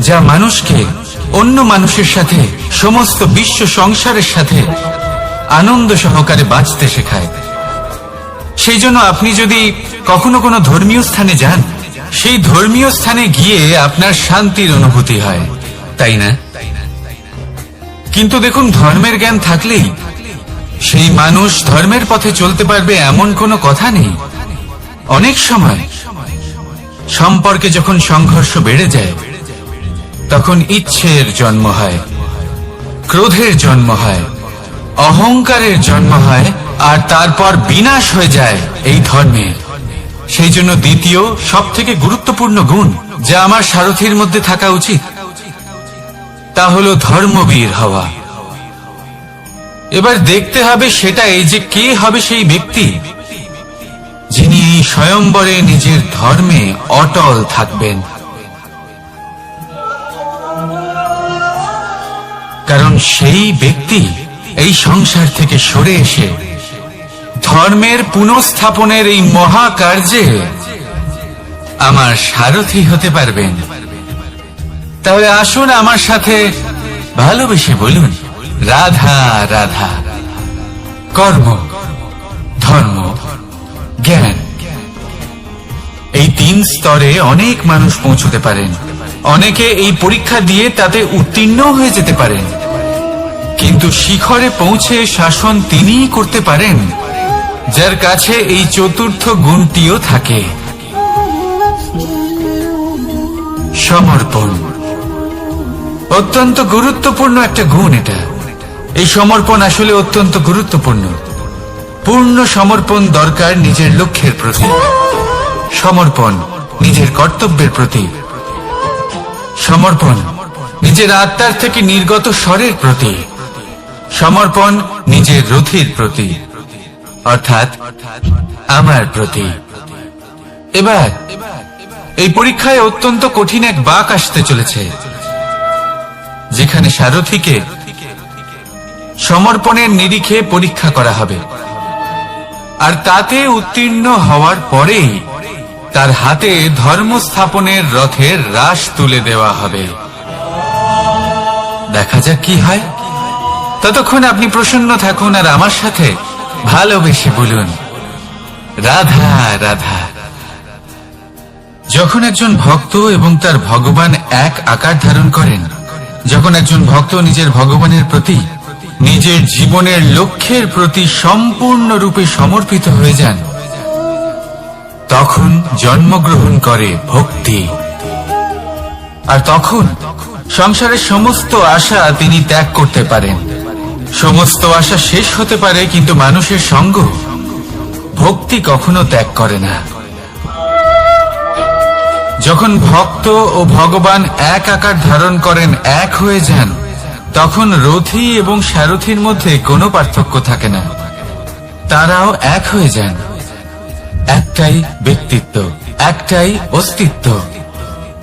যা মানুষকে অন্য মানুষের সাথে, সমস্ত বিশ্ব সংসারের সাথে আনন্দ সহকারে বাঁচতে শেখায়। সেই জন্য আপনি যদি কখনো কোনো ধর্মীয় স্থানে যান, সেই ধর্মীয় স্থানে গিয়ে আপনার শান্তির অনুভূতি হয়, তাই না? কিন্তু দেখুন, ধর্মের জ্ঞান থাকলেই সেই মানুষ ধর্মের পথে চলতে পারবে এমন কোনো কথা নেই। অনেক সময় সম্পর্কে যখন সংঘর্ষ বেড়ে যায়, তখন ইচ্ছের জন্ম হয়, ক্রোধের জন্ম হয়, অহংকারের জন্ম হয়, আর তারপর বিনাশ হয়ে যায় এই ধর্মের। সেই জন্য দ্বিতীয় সব থেকে গুরুত্বপূর্ণ গুণ যা আমার সারথীর মধ্যে থাকা উচিত, তা হলো ধর্মবীর হওয়া। এবার দেখতে হবে সেটা এই যে কে হবে সেই ব্যক্তি যিনি এই স্বয়ম্বরে নিজের ধর্মে অটল থাকবেন। কারণ সেই ব্যক্তি এই সংসার থেকে সরে এসে ধর্মের পুনঃস্থাপনের এই মহাকার্যে আমার সারথী হতে পারবেন। তাহলে আসুন আমার সাথে ভালোবেসে বলুন, রাধা রাধা। কর্ম, ধর্ম, জ্ঞান, এই 3 স্তরে অনেক মানুষ পৌঁছতে পারেন। অনেকে এই পরীক্ষা দিয়ে তাতে উত্তীর্ণ হয়ে যেতে পারেন, কিন্তু শিখরে পৌঁছে শাসন তিনিই করতে পারেন যার কাছে এই চতুর্থ গুণটিও থাকে, সমর্পণ। অত্যন্ত গুরুত্বপূর্ণ একটা গুণ এটা। এই সমর্পণ আসলে অত্যন্ত গুরুত্বপূর্ণ। পূর্ণ সমর্পণ দরকার নিজের লক্ষ্যের প্রতি, সমর্পণ নিজের কর্তব্যের প্রতি, সমর্পণ নিজের আত্মার থেকে নির্গত স্বরের প্রতি, সমর্পণ নিজের রথীর প্রতি, অর্থাৎ আমার প্রতি। এবার এই পরীক্ষায় অত্যন্ত কঠিন এক বাঁক আসতে চলেছে, যেখানে সারথীকে সমর্পণের নিরিখে পরীক্ষা করা হবে, আর তাতে উত্তীর্ণ হওয়ার পরেই তার হাতে ধর্ম স্থাপনের রথের রাশ তুলে দেওয়া হবে। দেখা যাক কি হয়। ততক্ষণ আপনি প্রসন্ন থাকুন আর আমার সাথে ভালোবেসে বলুন, রাধা রাধা। যখন একজন ভক্ত এবং তার ভগবান এক আকার ধারণ করেন, যখন একজন ভক্ত নিজের ভগবানের প্রতি, নিজের জীবনের লক্ষ্যের প্রতি সম্পূর্ণরূপে সমর্পিত হয়ে যান, তখন জন্মগ্রহণ করে ভক্তি। আর তখন সংসারের সমস্ত আশা তিনি ত্যাগ করতে পারেন। সমস্ত আশা শেষ হতে পারে, কিন্তু মানুষের সঙ্গ ভক্তি কখনো ত্যাগ করে না। যখন ভক্ত ও ভগবান এক আকার ধারণ করেন, এক হয়ে যান, তখন রথী এবং সারথীর মধ্যে কোনো পার্থক্য থাকে না। তারাও এক হয়ে যান। একটাই ব্যক্তিত্ব, একটাই অস্তিত্ব।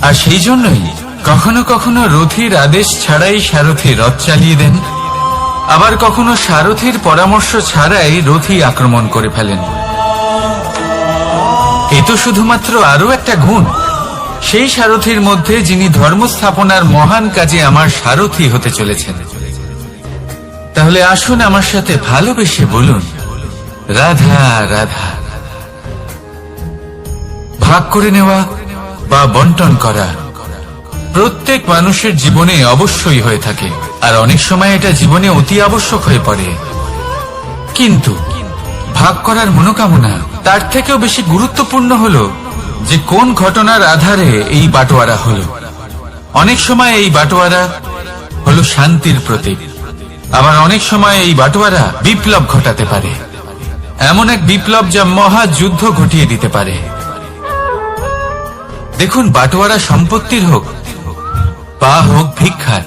আর সেই জন্যই কখনো কখনো রথীর আদেশ ছাড়াই সারথী রথ চালিয়ে দেন, আবার কখনো সারথীর পরামর্শ ছাড়াই রথী আক্রমণ করে ফেলেন। এ তো শুধুমাত্র আরো একটা গুণ সেই সারথীর মধ্যে, যিনি ধর্ম স্থাপনার মহান কাজে আমার সারথী হতে চলেছেন। তাহলে আসুন আমার সাথে ভালোবেসে বলুন, রাধা রাধা। ভাগ করে নেওয়া বা বন্টন করা প্রত্যেক মানুষের জীবনে অবশ্যই হয়ে থাকে, আর অনেক সময় এটা জীবনে অতি আবশ্যক হয়ে পড়ে। কিন্তু ভাগ করার মনোকামনা তার থেকেও বেশি গুরুত্বপূর্ণ হলো যে কোন ঘটনার আধারে এই বাটোয়ারা হলো। অনেক সময় এই বাটোয়ারা হলো শান্তির প্রতীক, আবার অনেক সময় এই বাটোয়ারা বিপ্লব ঘটাতে পারে। এমন এক বিপ্লব যা মহাযুদ্ধ ঘটিয়ে দিতে পারে। দেখুন, বাটোয়ারা সম্পত্তির হোক বা হোক ভিক্ষার,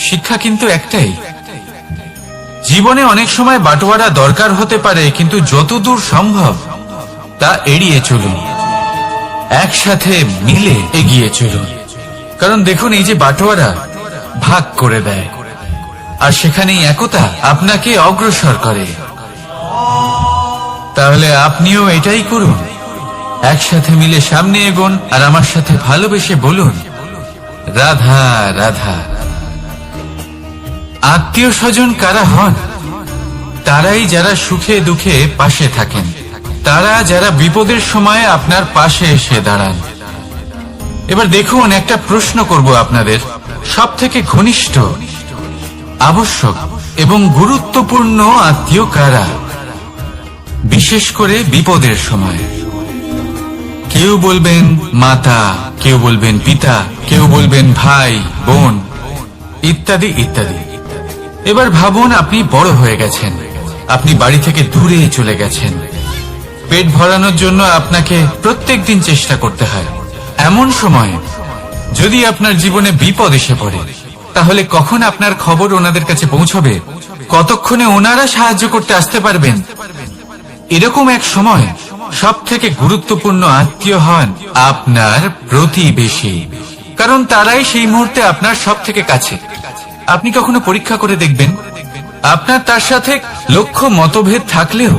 শিক্ষা কিন্তু একটাই। জীবনে অনেক সময় বাটোয়ারা দরকার হতে পারে, কিন্তু যতদূর সম্ভব তা এড়িয়ে চলুন, একসাথে মিলে এগিয়ে চলুন। কারণ দেখুন, এই যে বাটোয়ারা ভাগ করে দেয়, আর সেখানেই একতা আপনাকে অগ্রসর করে। তাহলে আপনিও এটাই করুন, একসাথে মিলে সামনে এগোন, আর আমার সাথে ভালোবেসে বলুন, রাধা রাধা। আত্মীয় স্বজন কারা হন? তারাই যারা সুখে দুঃখে পাশে থাকেন, তারা যারা বিপদের সময় আপনার পাশে এসে দাঁড়ান। এবার দেখুন, একটা প্রশ্ন করব আপনাদের, সব থেকে ঘনিষ্ঠ, আবশ্যক এবং গুরুত্বপূর্ণ আত্মীয় কারা, বিশেষ করে বিপদের সময়? কেউ বলবেন মাতা, কেউ বলবেন পিতা, কেউ বলবেন ভাই বোন, ইত্যাদি ইত্যাদি। এবার ভাবুন, আপনি বড় হয়ে গেছেন, আপনি বাড়ি থেকে দূরে চলে গেছেন, পেট ভরানোর জন্য আপনাকে প্রত্যেকদিন চেষ্টা করতে হয়। এমন সময় যদি আপনার জীবনে বিপদ এসে পড়ে, তাহলে কখন আপনার খবর ওনাদের কাছে পৌঁছবে? কতক্ষণে ওনারা সাহায্য করতে আসতে পারবেন? এরকম এক সময় সব থেকে গুরুত্বপূর্ণ আত্মীয় হন আপনার প্রতিবেশী, কারণ তারাই সেই মুহূর্তে আপনার সব থেকে কাছে। আপনি কখনো পরীক্ষা করে দেখবেন, আপনার তার সাথে লক্ষ্য মতভেদ থাকলেও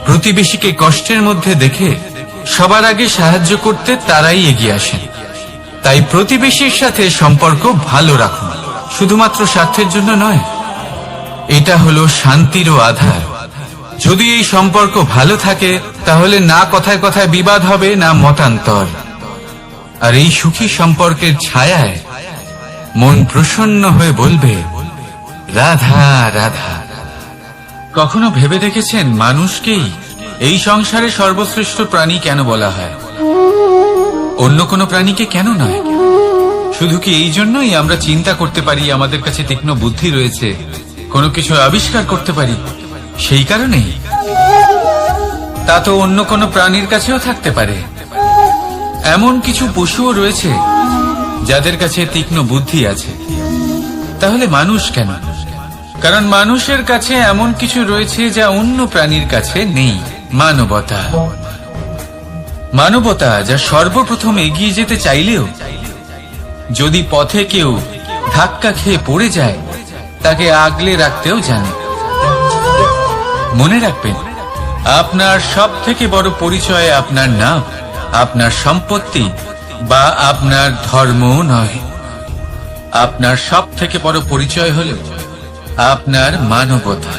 প্রতিবেশীকে কষ্টের মধ্যে দেখে সবার আগে সাহায্য করতে তারাই এগিয়ে আসেন। তাই প্রতিবেশীর সাথে সম্পর্ক ভালো রাখুন, শুধুমাত্র স্বার্থের জন্য নয়। এটা হলো শান্তিরও আধার। যদি এই সম্পর্ক ভালো থাকে, তাহলে না কথায় কথায় বিবাদ হবে, না মতান্তর। আর এই সুখী সম্পর্কের ছায়ায় মন প্রসন্ন হয়ে বলবে, রাধা রাধা। কখনো ভেবে দেখেছেন, মানুষকেই এই সংসারে সর্বশ্রেষ্ঠ প্রাণী কেন বলা হয়? অন্য কোনো প্রাণীকে কেন নয়? শুধু কি এই জন্যই আমরা চিন্তা করতে পারি, আমাদের কাছে তীক্ষ্ণ বুদ্ধি রয়েছে, কোনো কিছু আবিষ্কার করতে পারি, সেই কারণেই? তা তো অন্য কোনো প্রাণীর কাছেও থাকতে পারে। এমন কিছু পশুও রয়েছে যাদের কাছে তীক্ষ্ণ বুদ্ধি আছে। তাহলে মানুষ কেন? কারণ মানুষের কাছে এমন কিছু রয়েছে যা অন্য প্রাণীর কাছে নেই, মানবতা। মানবতা যা সর্বপ্রথম এগিয়ে যেতে চাইলেও যদি পথে কেউ ধাক্কা খেয়ে পড়ে যায়, তাকে আগলে রাখতেও জানে। মনে রাখবেন, আপনার সব থেকে বড় পরিচয় আপনার নাম, আপনার সম্পত্তি বা আপনার ধর্ম নয়। আপনার সব থেকে বড় পরিচয় হল আপনার মানবতা।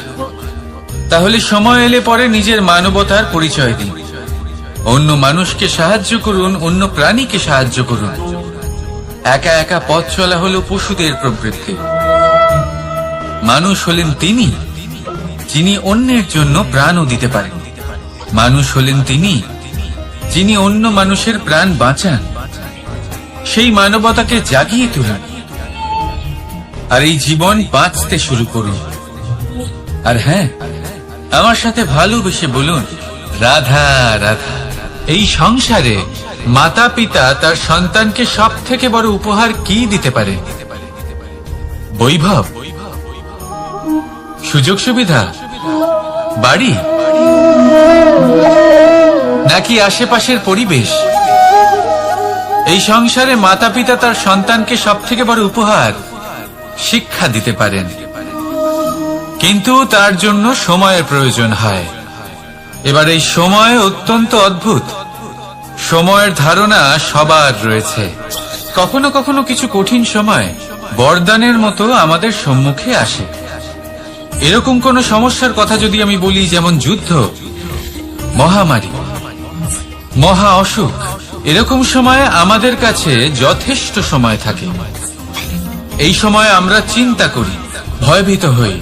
তাহলে সময় এলে পরে নিজের মানবতার পরিচয় দিন, অন্য মানুষকে সাহায্য করুন, অন্য প্রাণীকে সাহায্য করুন। একা একা পথ চলা হলো পশুদের প্রবৃত্তি। মানুষ হলেন তিনি যিনি অন্যের জন্য প্রাণও দিতে পারেন। মানুষ হলেন তিনি যিনি অন্য মানুষের প্রাণ বাঁচান। সেই মানবতাকে জাগিয়ে তুলুন, আর এই জীবন বাঁচতে শুরু করুন। আর হ্যাঁ, আমার সাথে ভালোবেসে বলুন, রাধা রাধা। এই সংসারে মাতা পিতা তার সন্তানকে সব থেকে বড় উপহার কি দিতে পারে? বৈভব, সুযোগ সুবিধা, বাড়ি, নাকি আশেপাশের পরিবেশ? এই সংসারে মাতা পিতা তার সন্তানকে সব থেকে বড় উপহার শিক্ষা দিতে পারেন, কিন্তু তার জন্য সময়ের প্রয়োজন হয়। এবার এই সময় অত্যন্ত অদ্ভুত। সময়ের ধারণা সবার রয়েছে। কখনো কখনো কিছু কঠিন সময় বরদানের মতো আমাদের সম্মুখে আসে। এরকম কোন সমস্যার কথা যদি আমি বলি, যেমন যুদ্ধ, মহামারী, মহা অসুখ, এরকম সময় আমাদের কাছে যথেষ্ট সময় থাকে। এই সময় আমরা চিন্তা করি, ভয়ভীত হই,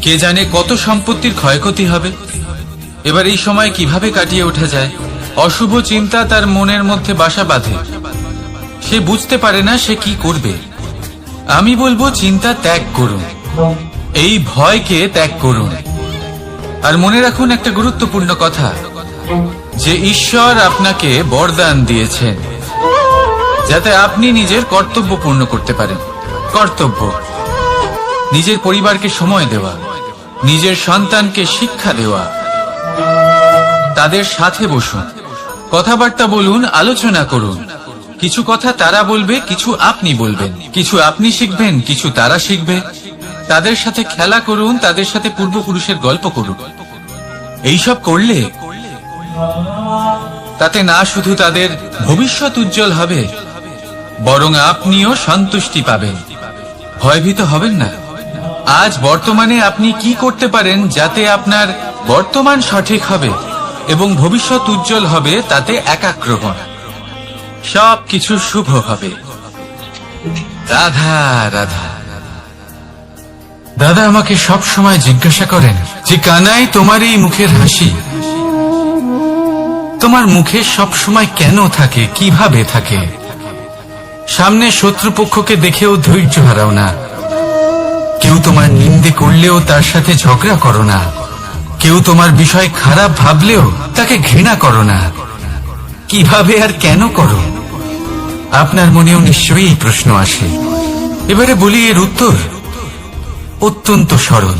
কে জানে কত সম্পত্তির ক্ষয়ক্ষতি হবে। এবার এই সময় কিভাবে কাটিয়ে ওঠা যায়? অশুভ চিন্তা তার মনের মধ্যে বাসা বাঁধে, সে বুঝতে পারে না সে কি করবে। আমি বলবো, চিন্তা ত্যাগ করুন, এই ভয়কে ত্যাগ করুন। আর মনে রাখুন একটা গুরুত্বপূর্ণ কথা, যে ঈশ্বর আপনাকে বরদান দিয়েছেন যাতে আপনি নিজের কর্তব্য পূর্ণ করতে পারেন। কর্তব্য, নিজের পরিবারকে সময় দেওয়া, নিজের সন্তানকে শিক্ষা দেওয়া, তাদের সাথে বসুন, কথাবার্তা বলুন, আলোচনা করুন। কিছু কথা তারা বলবে, কিছু আপনি বলবেন, কিছু আপনি শিখবেন, কিছু তারা শিখবে। তাদের সাথে খেলা করুন, তাদের সাথে পূর্বপুরুষের গল্প করুন। এইসব করলে তাতে না শুধু তাদের ভবিষ্যৎ উজ্জ্বল হবে, বরং আপনিও সন্তুষ্টি পাবেন। ভয়ভীত হবেন না। আজ বর্তমানে আপনি কি করতে পারেন যাতে আপনার বর্তমান সঠিক হবে এবং ভবিষ্যৎ উজ্জ্বল হবে, তাতে একাগ্র হন। সবকিছু শুভ হবে। রাধা রাধা। দাদা আমাকে সব সময় জিজ্ঞাসা করেন যে কানাই, তোমার এই মুখের হাসি, তোমার মুখে সব সময় কেন থাকে, কিভাবে থাকে? সামনে শত্রুপক্ষকে দেখেও ধৈর্য হারাও না, কেউ তোমার নিন্দে করলেও তার সাথে ঝগড়া করো না, কেউ তোমার বিষয় খারাপ ভাবলেও তাকে ঘৃণা করো না। কিভাবে আর কেন করো? আপনার মনেও নিশ্চয়ই এই প্রশ্ন আসে। এবারে বলি, এর উত্তর অত্যন্ত সরল।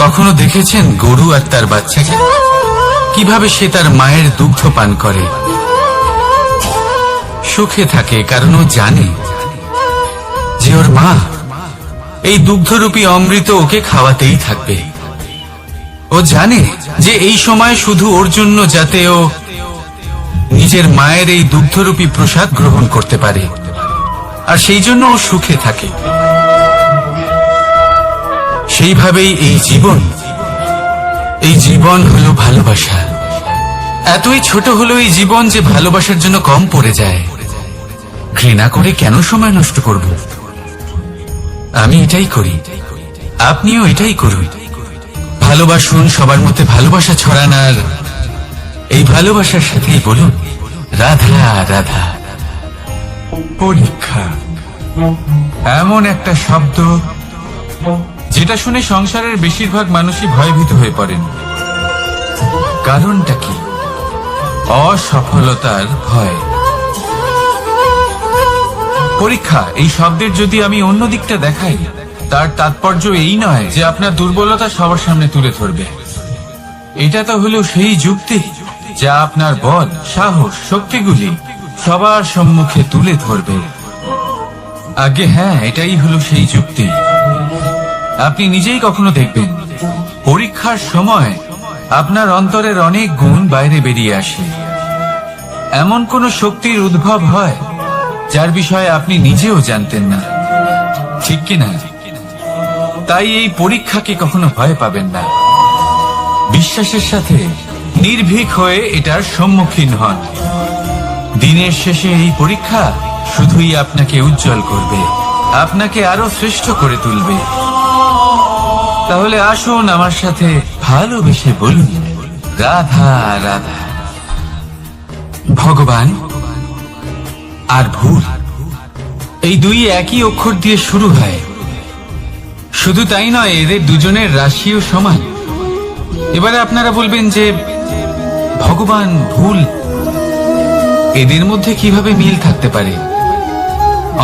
কখনো দেখেছেন গরু আর তার বাচ্চাকে কিভাবে সে তার মায়ের দুগ্ধ পান করে? সুখে থাকে, কারণ ও জানে যে ওর মা এই দুগ্ধরূপী অমৃত ওকে খাওয়াতেই থাকবে। ও জানে যে এই সময় শুধু ওর জন্য, যাতে ও নিজের মায়ের এই দুগ্ধরূপী প্রসাদ গ্রহণ করতে পারে, আর সেই জন্য ও সুখে থাকে। সেইভাবেই এই জীবন হলো ভালোবাসা। এতই ছোট হলো এই জীবন যে ভালোবাসার জন্য কম পড়ে যায়। ঘৃণা করে কেন সময় নষ্ট করব? আমি এটাই করি, আপনিও এটাই করুন। ভালোবাসুন, সবার মধ্যে ভালোবাসা ছড়ান, আর এই ভালোবাসার সাথেই বলুন রাধা রাধা। পরীক্ষা এমন একটা শব্দ যেটা শুনে সংসারের বেশিরভাগ মানুষই ভয়ভীত হয়ে পড়েন। কারণটা কি? অসফলতার ভয়। পরীক্ষা এই শব্দের যদি আমি অন্য দিকটা দেখাই, তার তাৎপর্য এই নয় যে আপনার দুর্বলতা সবার সামনে তুলে ধরবে। এটা তো হলো সেই যুক্তি যা আপনার বল, সাহস, শক্তিগুলি সবার সম্মুখে তুলে ধরবে। আগে হ্যাঁ, এটাই হলো সেই যুক্তি। আপনি নিজেই কখনো দেখবেন পরীক্ষার সময় আপনার অন্তরের অনেক গুণ বাইরে বেরিয়ে আসে। এমন কোন শক্তির উদ্ভব হয় যার বিষয়ে আপনি নিজেও জানতেন না, ঠিক কিনা? তাই এই পরীক্ষাকে কখনো ভয় পাবেন না। বিশ্বাসের সাথে নির্ভীক হয়ে এটার সম্মুখীন হন। দিনের শেষে এই পরীক্ষা শুধুই আপনাকে উজ্জ্বল করবে, আপনাকে আরো শ্রেষ্ঠ করে তুলবে। তাহলে আসুন আমার সাথে ভালোবেসে বলুন রাধা রাধা। ভগবান আর ভুল, এই দুই একই অক্ষর দিয়ে শুরু হয়। শুধু তাই নয়, এদের দুজনের রাশিও সমান। এবারে আপনারা বলবেন যে ভগবান, ভুল, এদের মধ্যে কিভাবে মিল থাকতে পারে?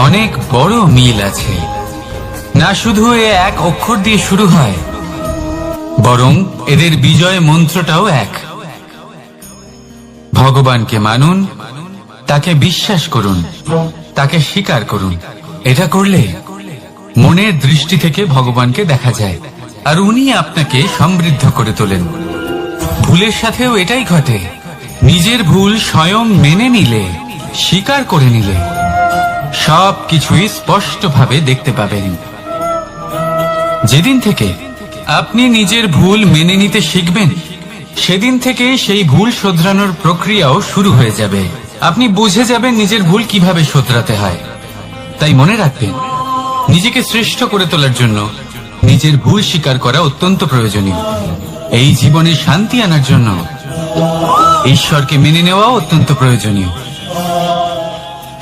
অনেক বড় মিল আছে। না শুধু এ এক অক্ষর দিয়ে শুরু হয়, বরং এদের বিজয় মন্ত্রটাও এক। ভগবানকে মানুন, তাকে বিশ্বাস করুন, তাকে স্বীকার করুন। এটা করলে মনের দৃষ্টি থেকে ভগবানকে দেখা যায়, আর উনি আপনাকে সমৃদ্ধ করে তোলেন। ভুলের সাথেও এটাই ঘটে। নিজের ভুল স্বয়ং মেনে নিলে, স্বীকার করে নিলে, সব কিছুই স্পষ্টভাবে দেখতে পাবেন। যেদিন থেকে আপনি নিজের ভুল মেনে নিতে শিখবেন, সেদিন থেকে সেই ভুল শোধরানোর প্রক্রিয়াও শুরু হয়ে যাবে। আপনি বুঝে যাবেন নিজের ভুল কিভাবে শোধরাতে হয়। তাই মনে রাখবেন, নিজেকে শ্রেষ্ঠ করে তোলার জন্য নিজের ভুল স্বীকার করা অত্যন্ত প্রয়োজনীয়। এই জীবনে শান্তি আনার জন্য ঈশ্বরকে মেনে নেওয়া অত্যন্ত প্রয়োজনীয়।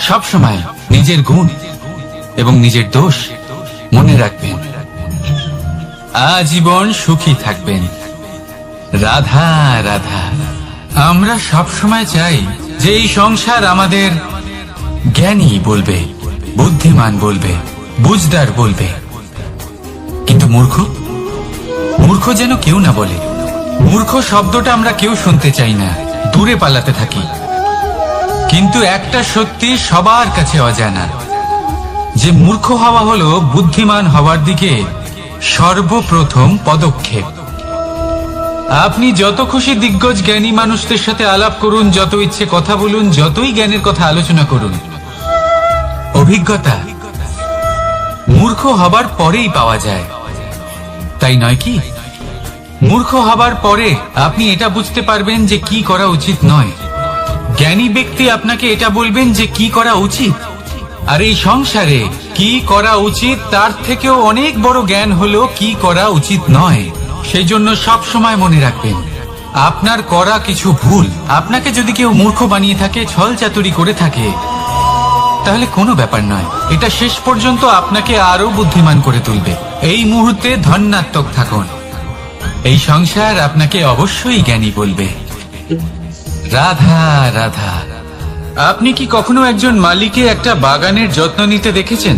সবসময় নিজের গুণ এবং নিজের দোষ মনে রাখবেন। আজীবন সুখী থাকবেন। রাধা রাধা। আমরা সব সময় চাই যে এই সংসার আমাদের জ্ঞানী বলবে, বুদ্ধিমান বলবে, বুঝদার বলবে, কিন্তু মূর্খ মূর্খ যেন কেউ না বলে। মূর্খ শব্দটা আমরা কেউ শুনতে চাই না, দূরে পালাতে থাকি। কিন্তু একটা সত্যি সবার কাছে অজানা, যে মূর্খ হওয়া হলো বুদ্ধিমান হওয়ার দিকে সর্বপ্রথম পদক্ষেপ। আপনি যত খুশি দিগ্গজ জ্ঞানী মানুষদের সাথে আলাপ করুন, যত ইচ্ছে কথা বলুন, যতই জ্ঞানের কথা আলোচনা করুন, অভিজ্ঞতা মূর্খ হবার পরেই পাওয়া যায়, তাই নয় কি? মূর্খ হবার পরে আপনি এটা বুঝতে পারবেন যে কি করা উচিত নয়। জ্ঞানী ব্যক্তি আপনাকে এটা বলবেন যে কি করা উচিত। আর এই সংসারে কি করা উচিত তার থেকেও অনেক বড় জ্ঞান হলো কি করা উচিত নয়। সেই জন্য সব সময় মনে রাখবেন, আপনার করা কিছু ভুল আপনাকে যদি কেউ মূর্খ বানিয়ে থাকে, ছল চাতুরি করে থাকে, তাহলে কোনো ব্যাপার নয়, এটা শেষ পর্যন্ত আপনাকে আরো বুদ্ধিমান করে তুলবে। এই মুহূর্তে ধন্যাত্মক থাকুন, এই সংসার আপনাকে অবশ্যই জ্ঞানী বলবে। রাধা রাধা। আপনি কি কখনো একজন মালিকে একটা বাগানের যত্ন নিতে দেখেছেন?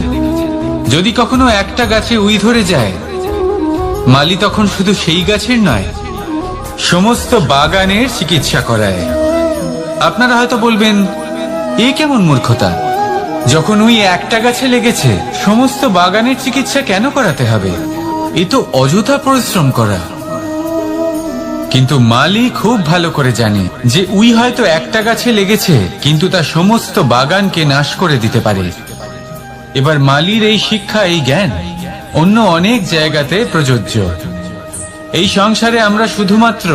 যদি কখনো একটা গাছে উই ধরে যায়, মালি তখন শুধু সেই গাছের নয়, সমস্ত বাগানের চিকিৎসা করায়। আপনারা হয়তো বলবেন, এ কেমন মূর্খতা? যখন উই একটা গাছে লেগেছে, সমস্ত বাগানের চিকিৎসা কেন করাতে হবে? এ তো অযথা পরিশ্রম করা। কিন্তু মালি খুব ভালো করে জানে যে উই হয়তো একটা গাছে লেগেছে, কিন্তু তা সমস্ত বাগানকে নাশ করে দিতে পারে। এবার মালির এই শিক্ষা, এই জ্ঞান অন্য অনেক জায়গাতে প্রযোজ্য। এই সংসারে আমরা শুধুমাত্র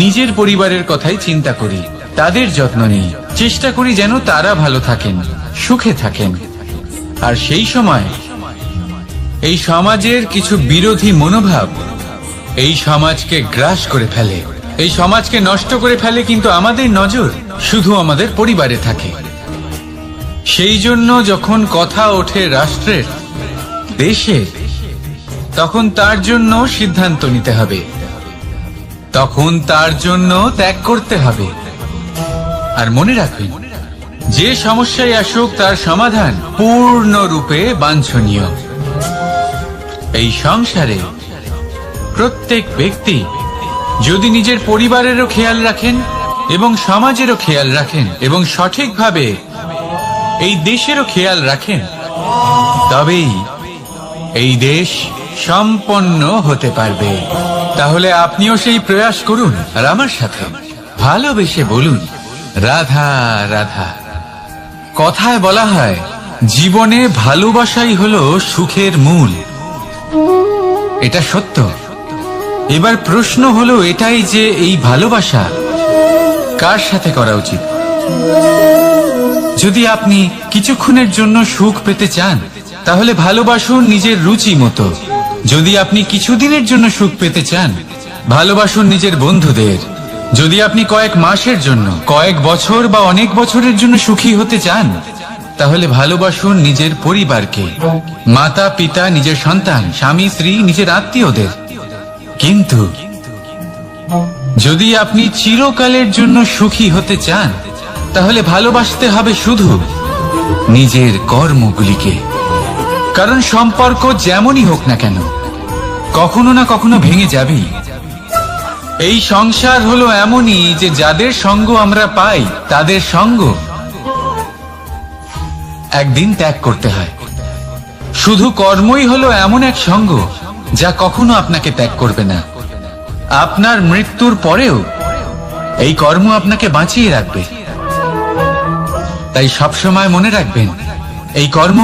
নিজের পরিবারের কথাই চিন্তা করি, তাদের যত্ন নিই, চেষ্টা করি যেন তারা ভালো থাকেন, সুখে থাকেন। আর সেই সময় এই সমাজের কিছু বিরোধী মনোভাব এই সমাজকে গ্রাস করে ফেলে, এই সমাজকে নষ্ট করে ফেলে, কিন্তু আমাদের নজর শুধু আমাদের পরিবারে থাকে। সেই জন্য যখন কথা ওঠে রাষ্ট্রের, দেশের, তখন তার জন্য সিদ্ধান্ত নিতে হবে, তখন তার জন্য ত্যাগ করতে হবে। আর মনে রাখবেন, যে সমস্যায় আসুক তার সমাধান পূর্ণরূপে বাঞ্ছনীয়। এই সংসারে প্রত্যেক ব্যক্তি যদি নিজের পরিবারেরও খেয়াল রাখেন এবং সমাজেরও খেয়াল রাখেন এবং সঠিকভাবে এই দেশেরও খেয়াল রাখেন, তবেই এই দেশ সম্পন্ন হতে পারবে। তাহলে আপনিও সেই প্রয়াস করুন, আর আমার সাথে ভালোবেসে বলুন, রাধা রাধা। কথায় বলা হয়, জীবনে ভালোবাসাই হলো সুখের মূল। এটা সত্য। এবার প্রশ্ন হলো এটাই যে এই ভালোবাসা কার সাথে করা উচিত। যদি আপনি কিছুক্ষণের জন্য সুখ পেতে চান, তাহলে ভালোবাসুন নিজের রুচি মতো। যদি আপনি কিছুদিনের জন্য সুখ পেতে চান, ভালোবাসুন নিজের বন্ধুদের। যদি আপনি কয়েক মাসের জন্য, কয়েক বছর বা অনেক বছরের জন্য সুখী হতে চান, তাহলে ভালোবাসুন নিজের পরিবারকে, মাতা পিতা, নিজের সন্তান, স্বামী স্ত্রী, নিজের আত্মীয়দের। কিন্তু যদি আপনি চিরকালের জন্য সুখী হতে চান, তাহলে ভালোবাসতে হবে শুধু নিজের কর্মগুলিকে। কারণ সম্পর্ক যেমনই হোক না কেন, কখনো না কখনো ভেঙে যাবেই। এই সংসার হলো এমনই যে যাদের সঙ্গ আমরা পাই, তাদের সঙ্গ একদিন ত্যাগ করতে হয়। শুধু কর্মই হলো এমন এক সঙ্গ যা কখনো আপনাকে ত্যাগ করবে না। আপনার মৃত্যুর পরেও এই কর্ম আপনাকে বাঁচিয়ে রাখবে। তাই সবসময় মনে রাখবেন, এই কর্ম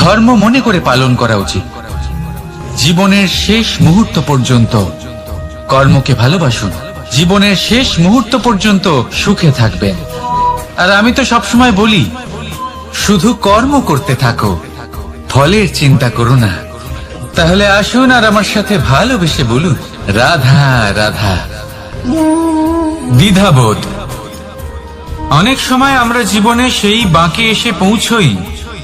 ধর্ম মনে করে পালন করা উচিত। জীবনের শেষ মুহূর্ত পর্যন্ত কর্মকে ভালোবাসুন, জীবনের শেষ মুহূর্ত পর্যন্ত সুখে থাকবেন। আর আমি তো সবসময় বলি, শুধু কর্ম করতে থাকো, ফলের চিন্তা করো না। তাহলে আসুন আর আমার সাথে ভালোবেসে বলুন, রাধা রাধা। দ্বিধাবোধ। অনেক সময় আমরা জীবনে সেই বাঁকে এসে পৌঁছই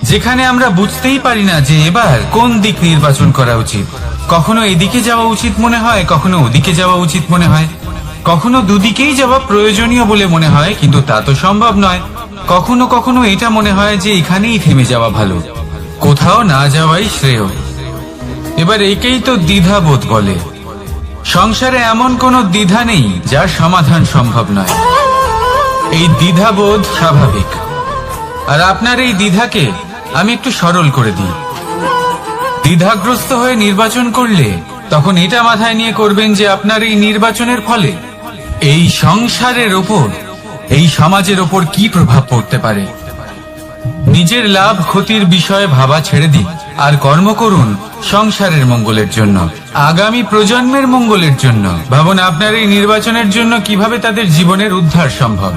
যেখানে আমরা বুঝতেই পারি না যে এবার কোন দিক নির্বাচন করা উচিত। কখনো এদিকে যাওয়া উচিত মনে হয়, কখনো ওদিকে যাওয়া উচিত মনে হয়, কখনো দুদিকেই যাওয়া প্রয়োজনীয় বলে মনে হয়, কিন্তু তা তো সম্ভব নয়। কখনো কখনো এটা মনে হয় যে এখানেই থেমে যাওয়া ভালো, কোথাও না যাওয়াই শ্রেয়। এবার একেই তো দ্বিধাবোধ বলে। সংসারে এমন কোনো দ্বিধা নেই যার সমাধান সম্ভব নয়। এই দ্বিধাবোধ স্বাভাবিক, আর আপনার এই দ্বিধাকে আমি একটু সরল করে দিই। দ্বিধাগ্রস্ত হয়ে নির্বাচন করলে তখন এটা মাথায় নিয়ে করবেন যে আপনার এই নির্বাচনের ফলে এই সংসারের ওপর, এই সমাজের ওপর কি প্রভাব পড়তে পারে। নিজের লাভ ক্ষতির বিষয়ে ভাবা ছেড়ে দিন আর কর্ম করুন সংসারের মঙ্গলের জন্য, আগামী প্রজন্মের মঙ্গলের জন্য। ভাবুন আপনার এই নির্বাচনের জন্য কিভাবে তাদের জীবনের উদ্ধার সম্ভব।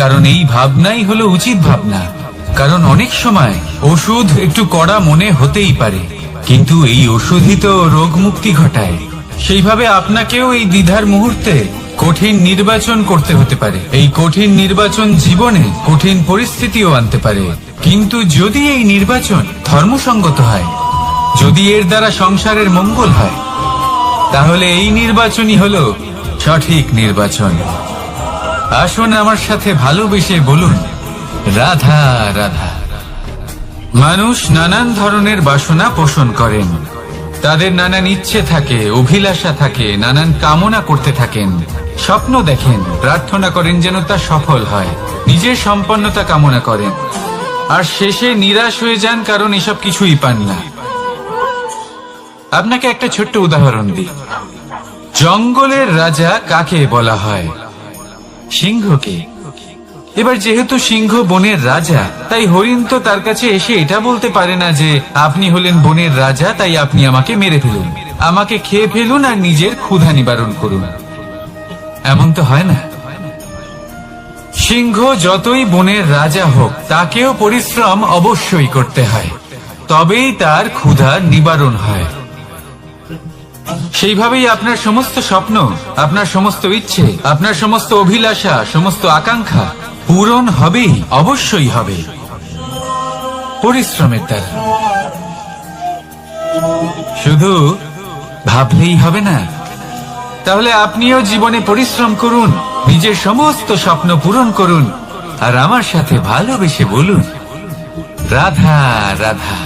কারণ এই ভাবনাই হলো উচিত ভাবনা। কারণ অনেক সময় ওষুধ একটু কড়া মনে হতেই পারে, কিন্তু এই ওষুধই তো রোগ মুক্তি ঘটায়। সেইভাবে আপনাকেও এই দ্বিধার মুহূর্তে কঠিন নির্বাচন করতে হতে পারে। এই কঠিন নির্বাচন জীবনে কঠিন পরিস্থিতিও আনতে পারে, কিন্তু যদি এই নির্বাচন ধর্মসঙ্গত হয়, যদি এর দ্বারা সংসারের মঙ্গল হয়, তাহলে এই নির্বাচনই হলো সঠিক নির্বাচন। আসুন আমার সাথে ভালোবেসে বলুন, রাধা রাধা। মানুষ নানান ধরনের বাসনা পোষণ করেন, তাদের নানান ইচ্ছে থাকে, অভিলাষা থাকে, নানান কামনা করতে থাকেন, স্বপ্ন দেখেন, প্রার্থনা করেন যেন তা সফল হয়, নিজের সম্পন্নতা কামনা করেন, আর শেষে নিরাশ হয়ে যান কারণ এসব কিছুই পান না। আপনাকে একটা ছোট্ট উদাহরণ দিই। জঙ্গলের রাজা কাকে বলা হয়? সিংহকে। এবার যেহেতু সিংহ বনের রাজা, তাই হরিণ তো তার কাছে এসে এটা বলতে পারে না যে আপনি হলেন বনের রাজা, তাই আপনি আমাকে মেরে ফেলুন, আমাকে খেয়ে ফেলুন আর নিজের ক্ষুধা নিবারণ করুন। এমন তো হয় না। সিংহ যতই বনের রাজা হোক, তাকেও পরিশ্রম অবশ্যই করতে হয়, তবেই তার ক্ষুধা নিবারণ হয়। সেইভাবেই আপনার সমস্ত স্বপ্ন, আপনার সমস্ত ইচ্ছে, আপনার সমস্ত অভিলাষা, সমস্ত আকাঙ্ক্ষা পূরণ হবেই, অবশ্যই হবে, পরিশ্রমের দ্বারা। শুধু ভাবলেই হবে না। তাহলে আপনিও জীবনে পরিশ্রম করুন, নিজের সমস্ত স্বপ্ন পূরণ করুন, আর আমার সাথে ভালোবেসে বলুন, রাধা রাধা।